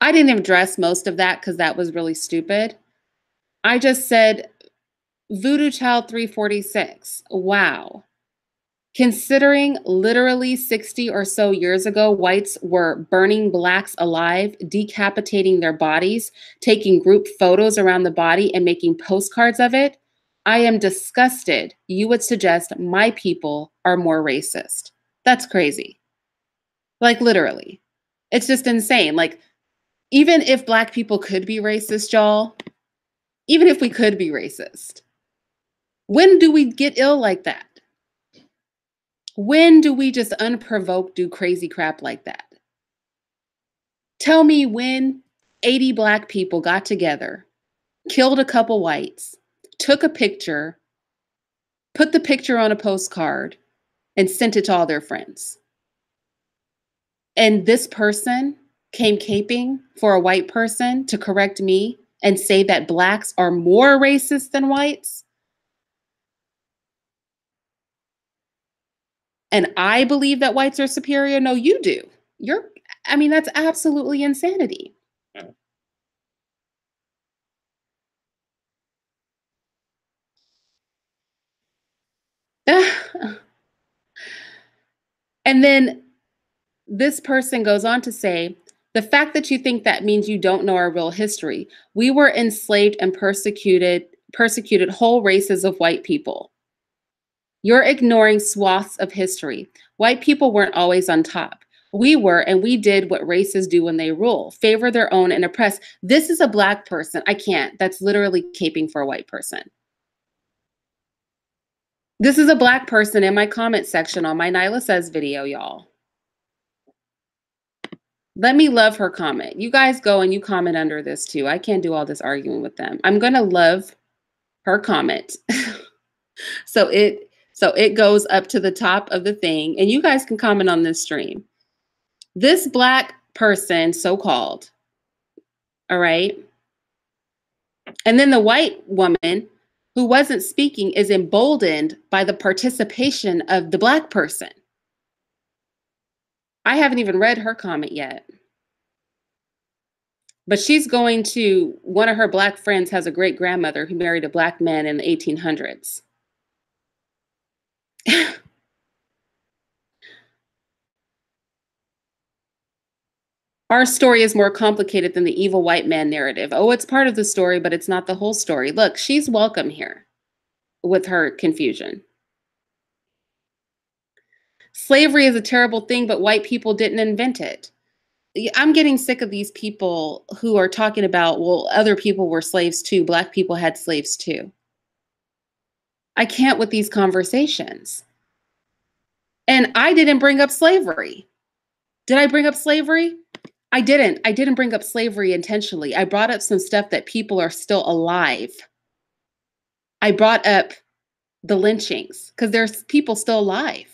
I didn't address most of that because that was really stupid. I just said, Voodoo Child 346. Wow. Considering literally 60 or so years ago, whites were burning Blacks alive, decapitating their bodies, taking group photos around the body, and making postcards of it, I am disgusted you would suggest my people are more racist. That's crazy. Like, literally. It's just insane. Like, even if Black people could be racist, y'all, even if we could be racist, when do we get ill like that? When do we just unprovoked do crazy crap like that? Tell me when 80 Black people got together, killed a couple whites, took a picture, put the picture on a postcard, and sent it to all their friends. And this person came caping for a white person to correct me and say that Blacks are more racist than whites. And I believe that whites are superior. No, you do. That's absolutely insanity. And then this person goes on to say, the fact that you think that means you don't know our real history. We were enslaved and persecuted whole races of white people. You're ignoring swaths of history. White people weren't always on top. We were, and we did what races do when they rule, favor their own and oppress. This is a Black person. I can't. That's literally caping for a white person. This is a Black person in my comment section on my Nyla Says video, y'all. Let me love her comment. You guys go and you comment under this too. I can't do all this arguing with them. I'm going to love her comment. So it goes up to the top of the thing, and you guys can comment on this stream. This Black person, so-called, all right? And then the white woman who wasn't speaking is emboldened by the participation of the Black person. I haven't even read her comment yet. But she's going to, one of her Black friends has a great grandmother who married a Black man in the 1800s. Our story is more complicated than the evil white man narrative. Oh, it's part of the story, but it's not the whole story. Look, she's welcome here with her confusion. Slavery is a terrible thing, but white people didn't invent it. I'm getting sick of these people who are talking about, well, other people were slaves too. Black people had slaves too. I can't with these conversations. And I didn't bring up slavery. Did I bring up slavery? I didn't. I didn't bring up slavery intentionally. I brought up some stuff that people are still alive. I brought up the lynchings because there's people still alive.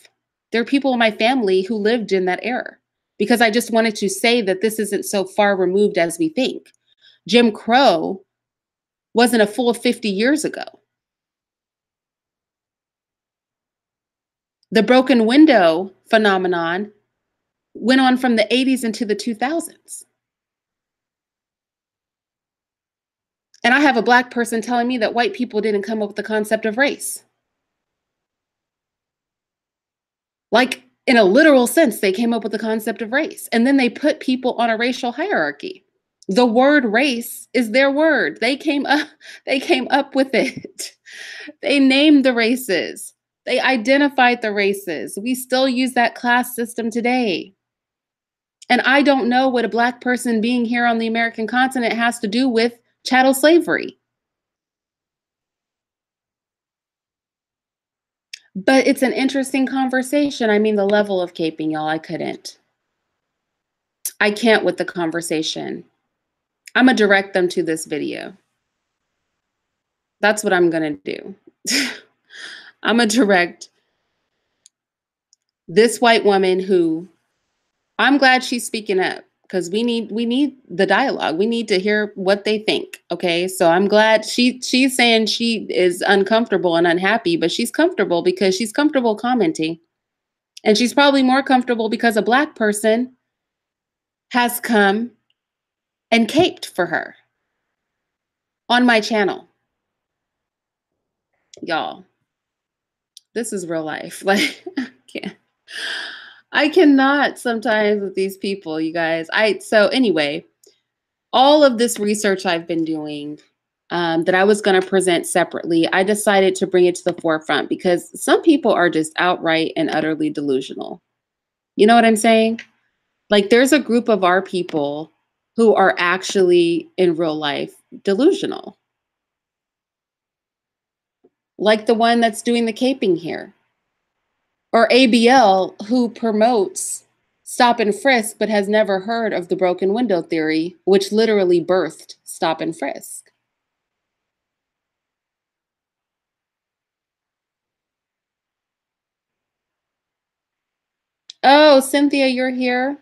There are people in my family who lived in that era, because I just wanted to say that this isn't so far removed as we think. Jim Crow wasn't a full 50 years ago. The broken window phenomenon went on from the 80s into the 2000s. And I have a Black person telling me that white people didn't come up with the concept of race. Like, in a literal sense, they came up with the concept of race. And then they put people on a racial hierarchy. The word race is their word. They came up with it. They named the races. They identified the races. We still use that class system today. And I don't know what a Black person being here on the American continent has to do with chattel slavery. But it's an interesting conversation. I mean, the level of caping, y'all, I can't with the conversation. I'm gonna direct them to this video. That's what I'm gonna do. I'm gonna direct this white woman who I'm glad she's speaking up because we need the dialogue. We need to hear what they think. Okay. So I'm glad she's saying she is uncomfortable and unhappy, but she's comfortable because she's comfortable commenting. And she's probably more comfortable because a Black person has come and caped for her on my channel. Y'all, this is real life. Like, I cannot sometimes with these people, you guys. So anyway, all of this research I've been doing that I was going to present separately, I decided to bring it to the forefront because some people are just outright and utterly delusional. You know what I'm saying? Like there's a group of our people who are actually in real life delusional. Like the one that's doing the caping here. Or ABL who promotes stop and frisk but has never heard of the broken window theory, which literally birthed stop and frisk. Oh, Cynthia, you're here.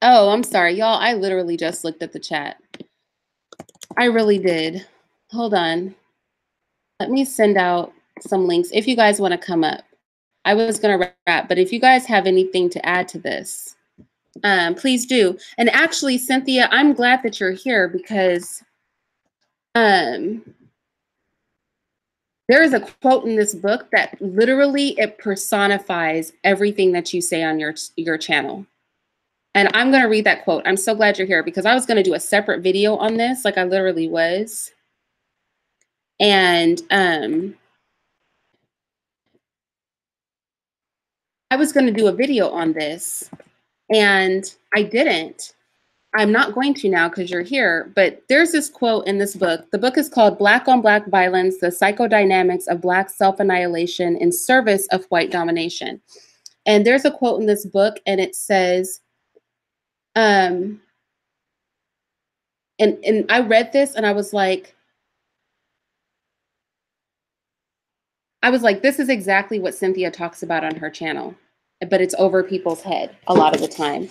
Oh, I'm sorry, y'all. I literally just looked at the chat. I really did. Hold on. Let me send out some links if you guys want to come up. I was going to wrap, but if you guys have anything to add to this, please do. And actually, Cynthia, I'm glad that you're here because there is a quote in this book that literally it personifies everything that you say on your channel. And I'm going to read that quote. I'm so glad you're here because I was going to do a separate video on this, like I literally was. And I was going to do a video on this and I didn't. I'm not going to now because you're here, but there's this quote in this book. The book is called Black on Black Violence, the Psychodynamics of Black Self-Annihilation in Service of White Domination. And there's a quote in this book and it says, and I read this and I was like, this is exactly what Cynthia talks about on her channel, but it's over people's head a lot of the time.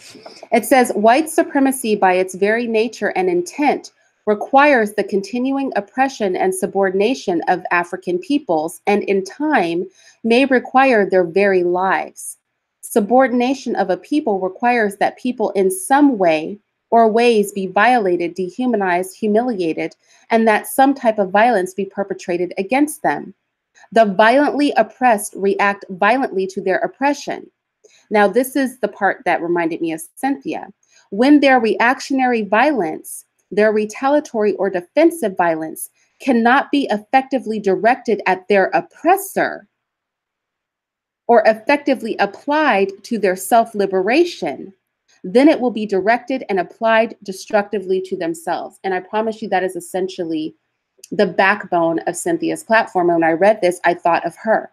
It says, white supremacy by its very nature and intent requires the continuing oppression and subordination of African peoples, and in time may require their very lives. Subordination of a people requires that people in some way or ways be violated, dehumanized, humiliated, and that some type of violence be perpetrated against them. The violently oppressed react violently to their oppression. Now, this is the part that reminded me of Cynthia. When their reactionary violence, their retaliatory or defensive violence cannot be effectively directed at their oppressor or effectively applied to their self-liberation, then it will be directed and applied destructively to themselves. And I promise you that is essentially the backbone of Cynthia's platform. And when I read this, I thought of her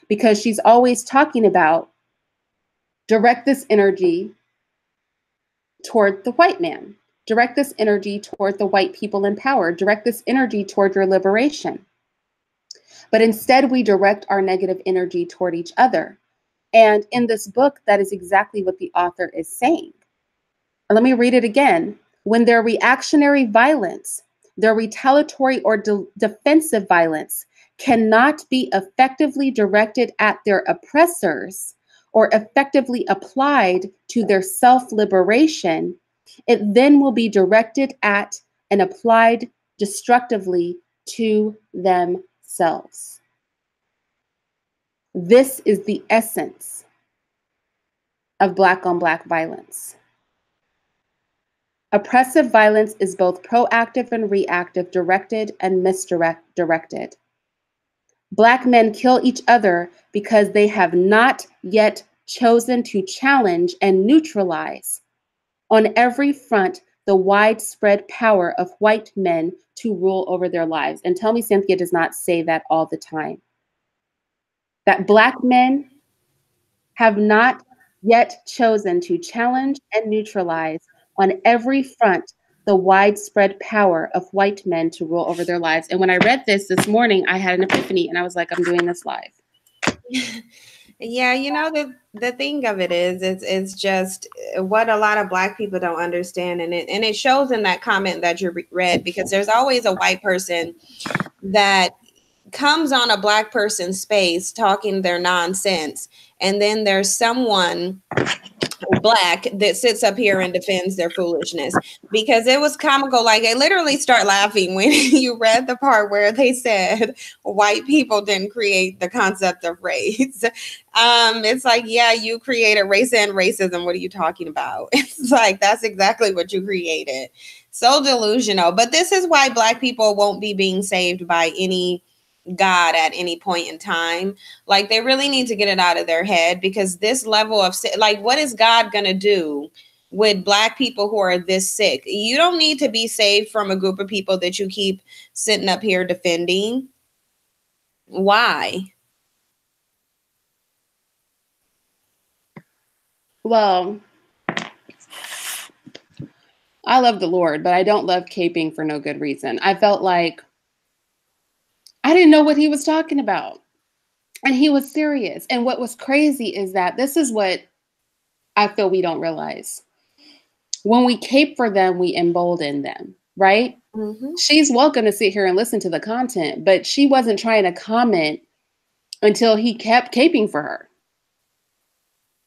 because she's always talking about direct this energy toward the white man, direct this energy toward the white people in power, direct this energy toward your liberation. But instead, we direct our negative energy toward each other. And in this book, that is exactly what the author is saying. Let me read it again. When their reactionary violence, their retaliatory or defensive violence cannot be effectively directed at their oppressors or effectively applied to their self-liberation, it then will be directed at and applied destructively to themselves. This is the essence of Black on Black violence. Oppressive violence is both proactive and reactive, directed and misdirected. Black men kill each other because they have not yet chosen to challenge and neutralize on every front the widespread power of white men to rule over their lives. And tell me Cynthia does not say that all the time. That Black men have not yet chosen to challenge and neutralize on every front the widespread power of white men to rule over their lives. And when I read this morning, I had an epiphany and I was like, I'm doing this live. Yeah, you know, the thing of it is, it's just what a lot of Black people don't understand, and it shows in that comment that you read, because there's always a white person that comes on a Black person's space talking their nonsense, and then there's someone Black that sits up here and defends their foolishness. Because it was comical. Like, I literally start laughing when you read the part where they said white people didn't create the concept of race. It's like, yeah, you created race and racism. What are you talking about? It's like, that's exactly what you created. So delusional. But this is why Black people won't be being saved by any God at any point in time. Like, they really need to get it out of their head, because this level of, like, what is God gonna do with Black people who are this sick? You don't need to be saved from a group of people that you keep sitting up here defending. Why? Well, I love the Lord, but I don't love caping for no good reason. I felt like I didn't know what he was talking about. And he was serious. And what was crazy is that this is what I feel we don't realize. When we cape for them, we embolden them, right? Mm-hmm. She's welcome to sit here and listen to the content, but she wasn't trying to comment until he kept caping for her.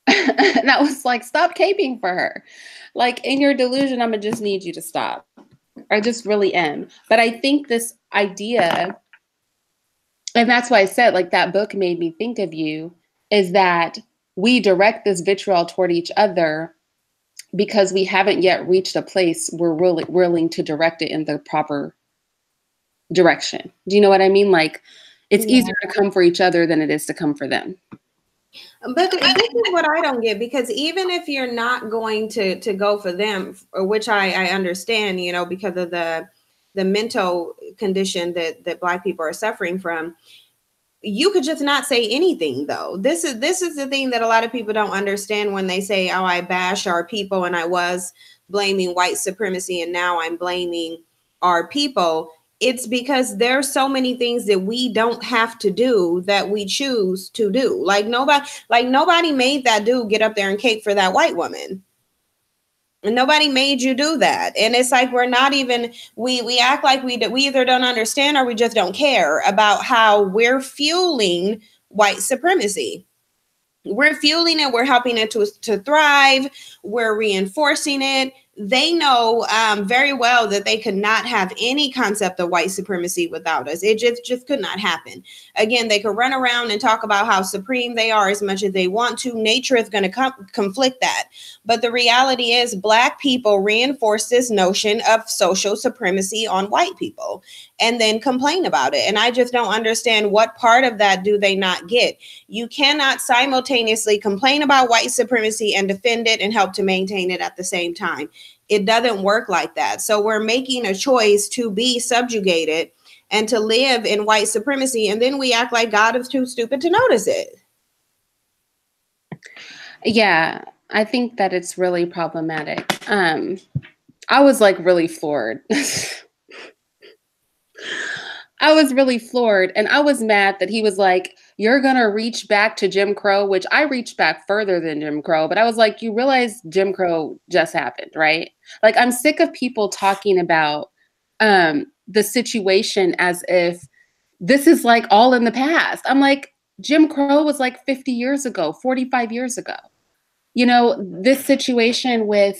And I was like, stop caping for her. Like, in your delusion, I'm going to just need you to stop. I just really am. But I think this idea, and that's why I said, like, that book made me think of you, is that we direct this vitriol toward each other because we haven't yet reached a place where we're really willing to direct it in the proper direction. Do you know what I mean? Like, it's easier to come for each other than it is to come for them. But this is what I don't get, because even if you're not going to go for them, which I understand, you know, because of the mental condition that Black people are suffering from, you could just not say anything, though. This is the thing that a lot of people don't understand when they say, oh, I bash our people and I was blaming white supremacy and now I'm blaming our people. It's because there's so many things that we don't have to do that we choose to do. Like, nobody made that dude get up there and cape for that white woman. And nobody made you do that. And it's like, we're not even, we act like we either don't understand or we just don't care about how we're fueling white supremacy. We're fueling it. We're helping it to thrive. We're reinforcing it. They know very well that they could not have any concept of white supremacy without us. It just could not happen. Again, they could run around and talk about how supreme they are as much as they want to. Nature is going to conflict that. But the reality is, Black people reinforce this notion of social supremacy on white people and then complain about it. And I just don't understand, what part of that do they not get? You cannot simultaneously complain about white supremacy and defend it and help to maintain it at the same time. It doesn't work like that. So we're making a choice to be subjugated and to live in white supremacy, and then we act like God is too stupid to notice it. Yeah, I think that it's really problematic. I was like really floored. I was really floored, and I was mad that he was like, you're going to reach back to Jim Crow, which I reached back further than Jim Crow. But I was like, you realize Jim Crow just happened, right? Like, I'm sick of people talking about the situation as if this is like all in the past. I'm like, Jim Crow was like 50 years ago, 45 years ago. You know, this situation with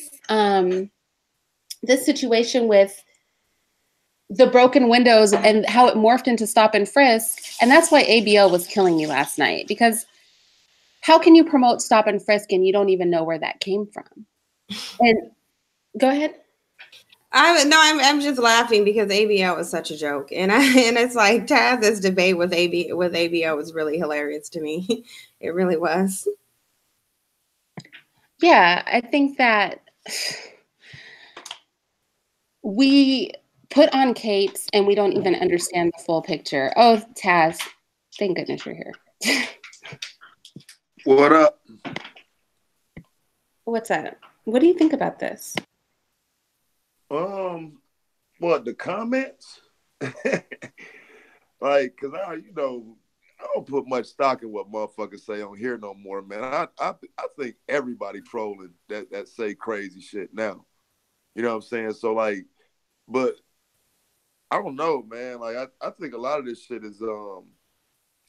the broken windows and how it morphed into stop and frisk. And that's why ABO was killing me last night, because how can you promote stop and frisk and you don't even know where that came from? And go ahead. I'm just laughing because ABO is such a joke. And it's like, to have this debate with ABO was really hilarious to me. It really was. Yeah, I think that we put on capes and we don't even understand the full picture. Oh, Taz, thank goodness you're here. What up? What's up? What do you think about this? What the comments? Like, cause I don't put much stock in what motherfuckers say on here no more, man. I think everybody trolling that say crazy shit now. You know what I'm saying? So like, but I don't know, man. Like I think a lot of this shit is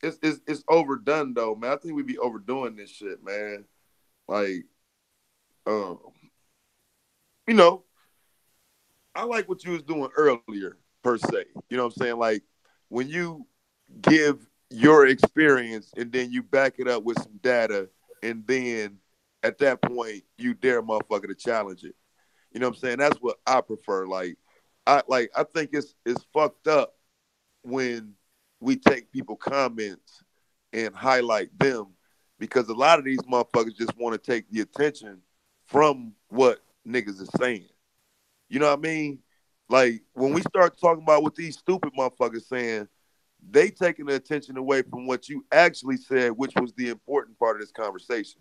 it's overdone though, man. I think we be overdoing this shit, man. Like, um, you know, I like what you was doing earlier, per se. You know what I'm saying? Like when you give your experience and then you back it up with some data, and then at that point you dare motherfucker to challenge it. You know what I'm saying? That's what I prefer. I think it's fucked up when we take people comments and highlight them, because a lot of these motherfuckers just want to take the attention from what niggas is saying. You know what I mean? Like when we start talking about what these stupid motherfuckers saying, they taking the attention away from what you actually said, which was the important part of this conversation.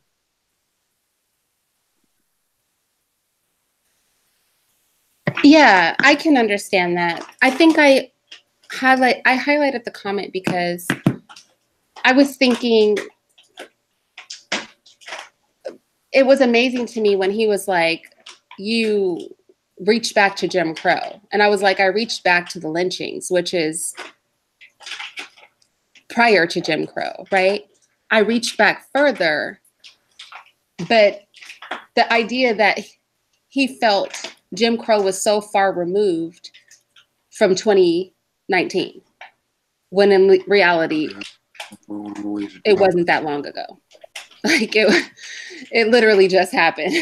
Yeah, I can understand that. I think I highlighted the comment because I was thinking it was amazing to me when he was like, you reached back to Jim Crow. And I was like, I reached back to the lynchings, which is prior to Jim Crow, right? I reached back further, but the idea that he felt Jim Crow was so far removed from 2019, when in reality, it wasn't that long ago. Like it literally just happened.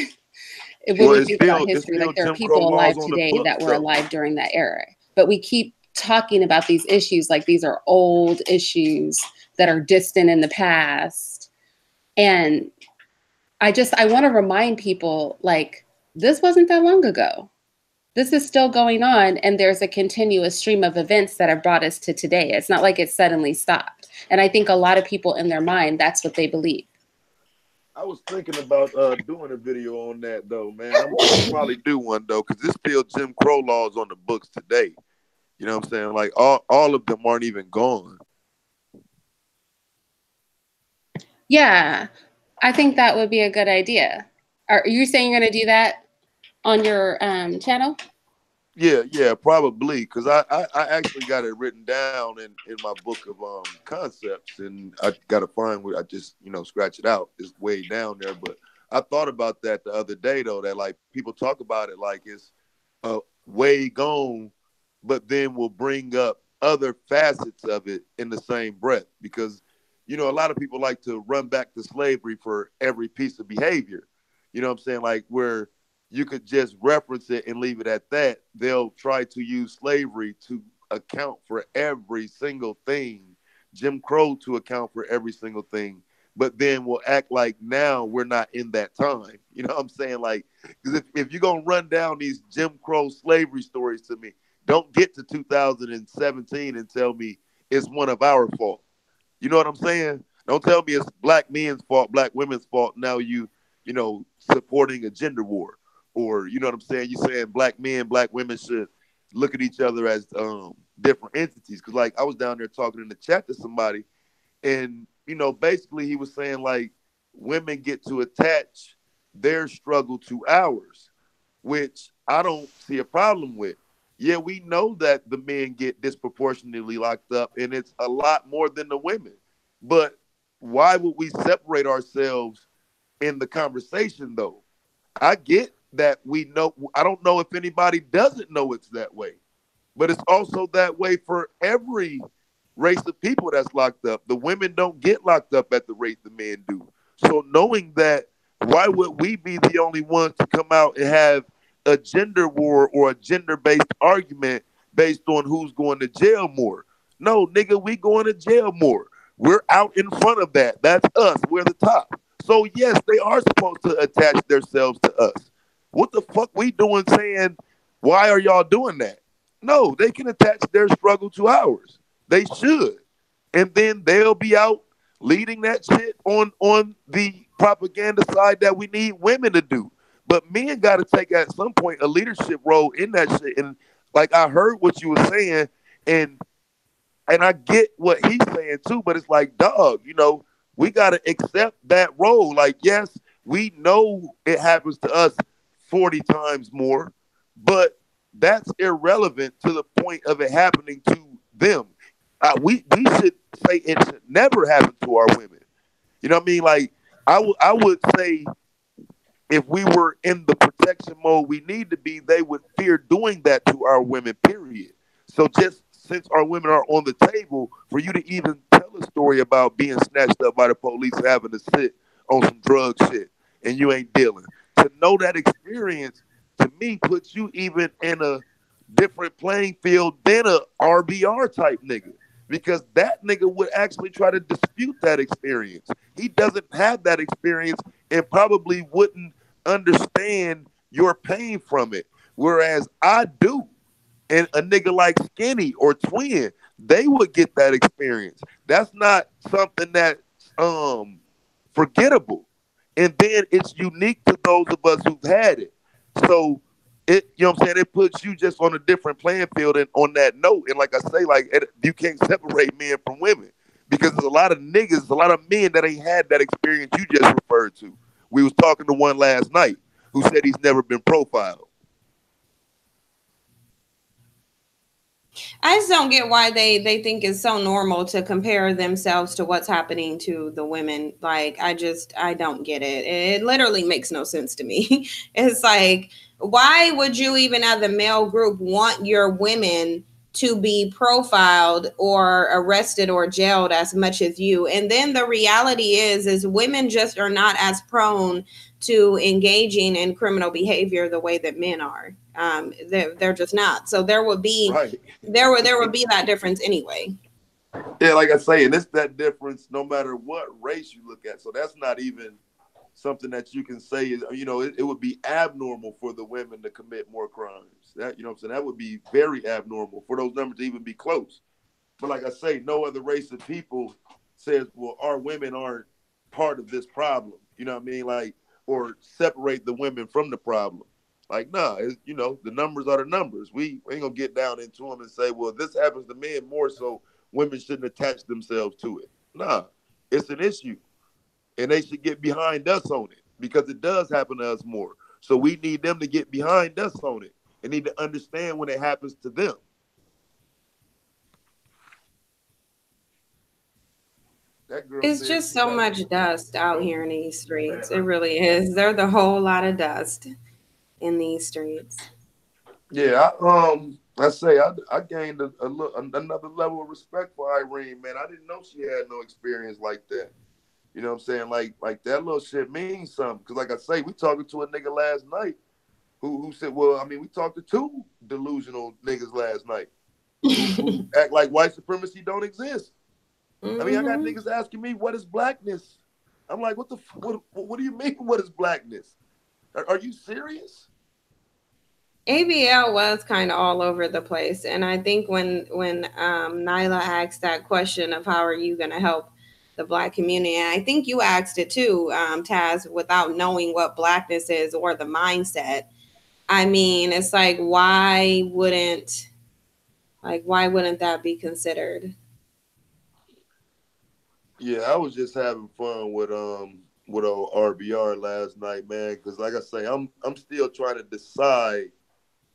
When we think about history, like there are people alive today that were alive during that era. But we keep talking about these issues like these are old issues that are distant in the past. And I want to remind people, like, this wasn't that long ago. This is still going on, and there's a continuous stream of events that have brought us to today. It's not like it suddenly stopped. And I think a lot of people in their mind, that's what they believe. I was thinking about doing a video on that though, man. I'm gonna probably do one though, because there's still Jim Crow laws on the books today. You know what I'm saying? Like all of them aren't even gone. Yeah, I think that would be a good idea. Are you saying you're going to do that on your channel? Yeah, probably, because I actually got it written down in my book of concepts, and I got to find where I just scratch it out. It's way down there, but I thought about that the other day though, that like people talk about it like it's way gone, but then we'll bring up other facets of it in the same breath, because a lot of people like to run back to slavery for every piece of behavior. You know what I'm saying? Like where you could just reference it and leave it at that. They'll try to use slavery to account for every single thing, Jim Crow to account for every single thing, but then we'll act like now we're not in that time. You know what I'm saying? Like, because if you're going to run down these Jim Crow slavery stories to me, don't get to 2017 and tell me it's one of our fault. You know what I'm saying? Don't tell me it's black men's fault, black women's fault. Now you supporting a gender war. Or, you know what I'm saying? You're saying black men, black women should look at each other as different entities. Because, like, I was down there talking in the chat to somebody, and, basically he was saying, like, women get to attach their struggle to ours, which I don't see a problem with. Yeah, we know that the men get disproportionately locked up, and it's a lot more than the women. But why would we separate ourselves in the conversation, though? I get that we know. I don't know if anybody doesn't know it's that way, but it's also that way for every race of people that's locked up. The women don't get locked up at the rate the men do. So knowing that, why would we be the only ones to come out and have a gender war or a gender-based argument based on who's going to jail more? No, nigga, we going to jail more. We're out in front of that. That's us. We're the top. So yes, they are supposed to attach themselves to us. What the fuck we doing saying, why are y'all doing that? No, they can attach their struggle to ours. They should. And then they'll be out leading that shit on the propaganda side that we need women to do. But men got to take at some point a leadership role in that shit. And like I heard what you were saying, and I get what he's saying too. But it's like, dog, you know, we got to accept that role. Like, yes, we know it happens to us 40 times more, but that's irrelevant to the point of it happening to them. We should say it should never happen to our women. You know what I mean? Like, I would say if we were in the protection mode we need to be, they would fear doing that to our women, period. So just since our women are on the table, for you to even tell a story about being snatched up by the police having to sit on some drug shit and you ain't dealing, to know that experience, to me, puts you even in a different playing field than a RBR type nigga. Because that nigga would actually try to dispute that experience. He doesn't have that experience and probably wouldn't understand your pain from it. Whereas I do. And a nigga like Skinny or Twin, they would get that experience. That's not something that's forgettable. And then it's unique to those of us who've had it. So it, you know what I'm saying, it puts you just on a different playing field. And on that note, and like I say, like, you can't separate men from women, because there's a lot of niggas, a lot of men that ain't had that experience you just referred to. We was talking to one last night who said he's never been profiled. I just don't get why they think it's so normal to compare themselves to what's happening to the women. Like, I don't get it. It literally makes no sense to me. It's like, why would you even as a male group want your women to be profiled or arrested or jailed as much as you? And then the reality is women just are not as prone to engaging in criminal behavior the way that men are. They're just not. So there would be there would be that difference anyway. Yeah, like I say, and it's that difference no matter what race you look at. So that's not even something that you can say, you know, it would be abnormal for the women to commit more crimes. That, you know what I'm saying? That would be very abnormal for those numbers to even be close. But like I say, no other race of people says, well, our women aren't part of this problem. You know what I mean? Like, or separate the women from the problem. Like, nah, you know, the numbers are the numbers. We ain't gonna get down into them and say, well, this happens to men more, so women shouldn't attach themselves to it. Nah, it's an issue. And they should get behind us on it, because it does happen to us more. So we need them to get behind us on it and need to understand when it happens to them. It's just so much dust out here in these streets. It really is. There's a whole lot of dust in these streets. Yeah, I say I gained another level of respect for Irene, man. I didn't know she had no experience like that. You know what I'm saying? Like that little shit means something. Because like I say, we talking to a nigga last night who said, well, I mean, we talked to two delusional niggas last night who act like white supremacy don't exist. I mean, I got niggas asking me, what is blackness? I'm like, what do you mean, what is blackness? Are you serious? ABL was kind of all over the place. And I think when Nyla asked that question of how are you going to help the Black community, and I think you asked it too, Taz, without knowing what blackness is or the mindset. I mean, it's like, why wouldn't that be considered? Yeah, I was just having fun with old RBR last night, man. Because like I say, I'm still trying to decide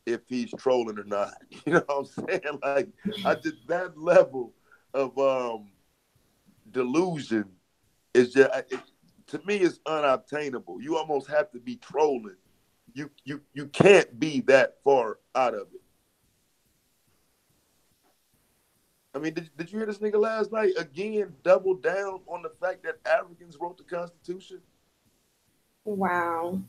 if he's trolling or not. You know what I'm saying? Like, I just, that level of delusion is just, to me, it's unobtainable. You almost have to be trolling. You can't be that far out of it. I mean, did you hear this nigga last night again double down on the fact that Africans wrote the Constitution? Wow.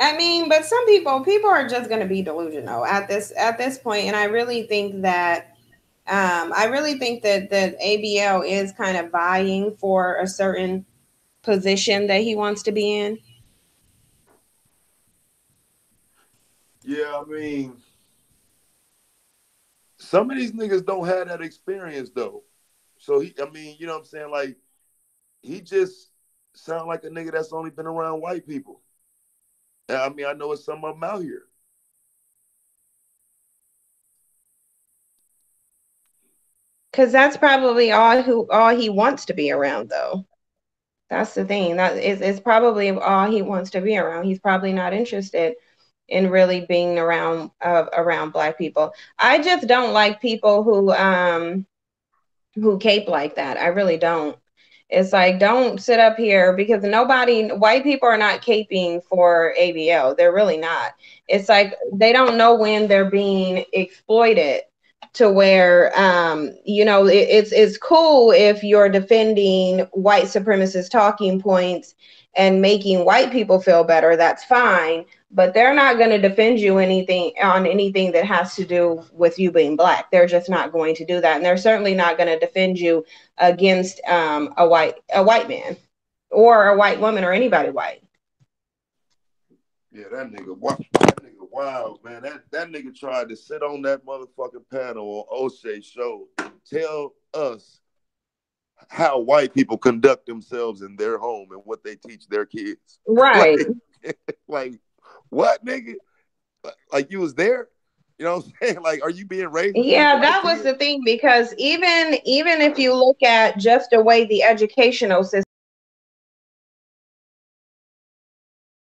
I mean, but some people are just going to be delusional at this point, and I really think that that ABL is kind of vying for a certain position that he wants to be in. Yeah, I mean, some of these niggas don't have that experience though. So I mean, you know what I'm saying? Like, he just sound like a nigga that's only been around white people. And I mean, I know it's some of them out here. Because that's probably all he wants to be around, though. That's the thing. That is probably all he wants to be around. He's probably not interested in really being around Black people. I just don't like people who cape like that. I really don't. It's like, don't sit up here, because white people are not caping for ABL. They're really not. It's like they don't know when they're being exploited, to where it's cool if you're defending white supremacist talking points and making white people feel better. That's fine, but they're not going to defend you anything that has to do with you being Black. They're just not going to do that, and they're certainly not going to defend you against a white man or a white woman or anybody white. Yeah, that nigga wild, man. That nigga tried to sit on that motherfucking panel on O'Shea show and tell us how white people conduct themselves in their home and what they teach their kids. Right. Like what, nigga? Like you was there? You know what I'm saying? Like, are you being raised? Yeah, that was the thing, because even if you look at just the way the educational system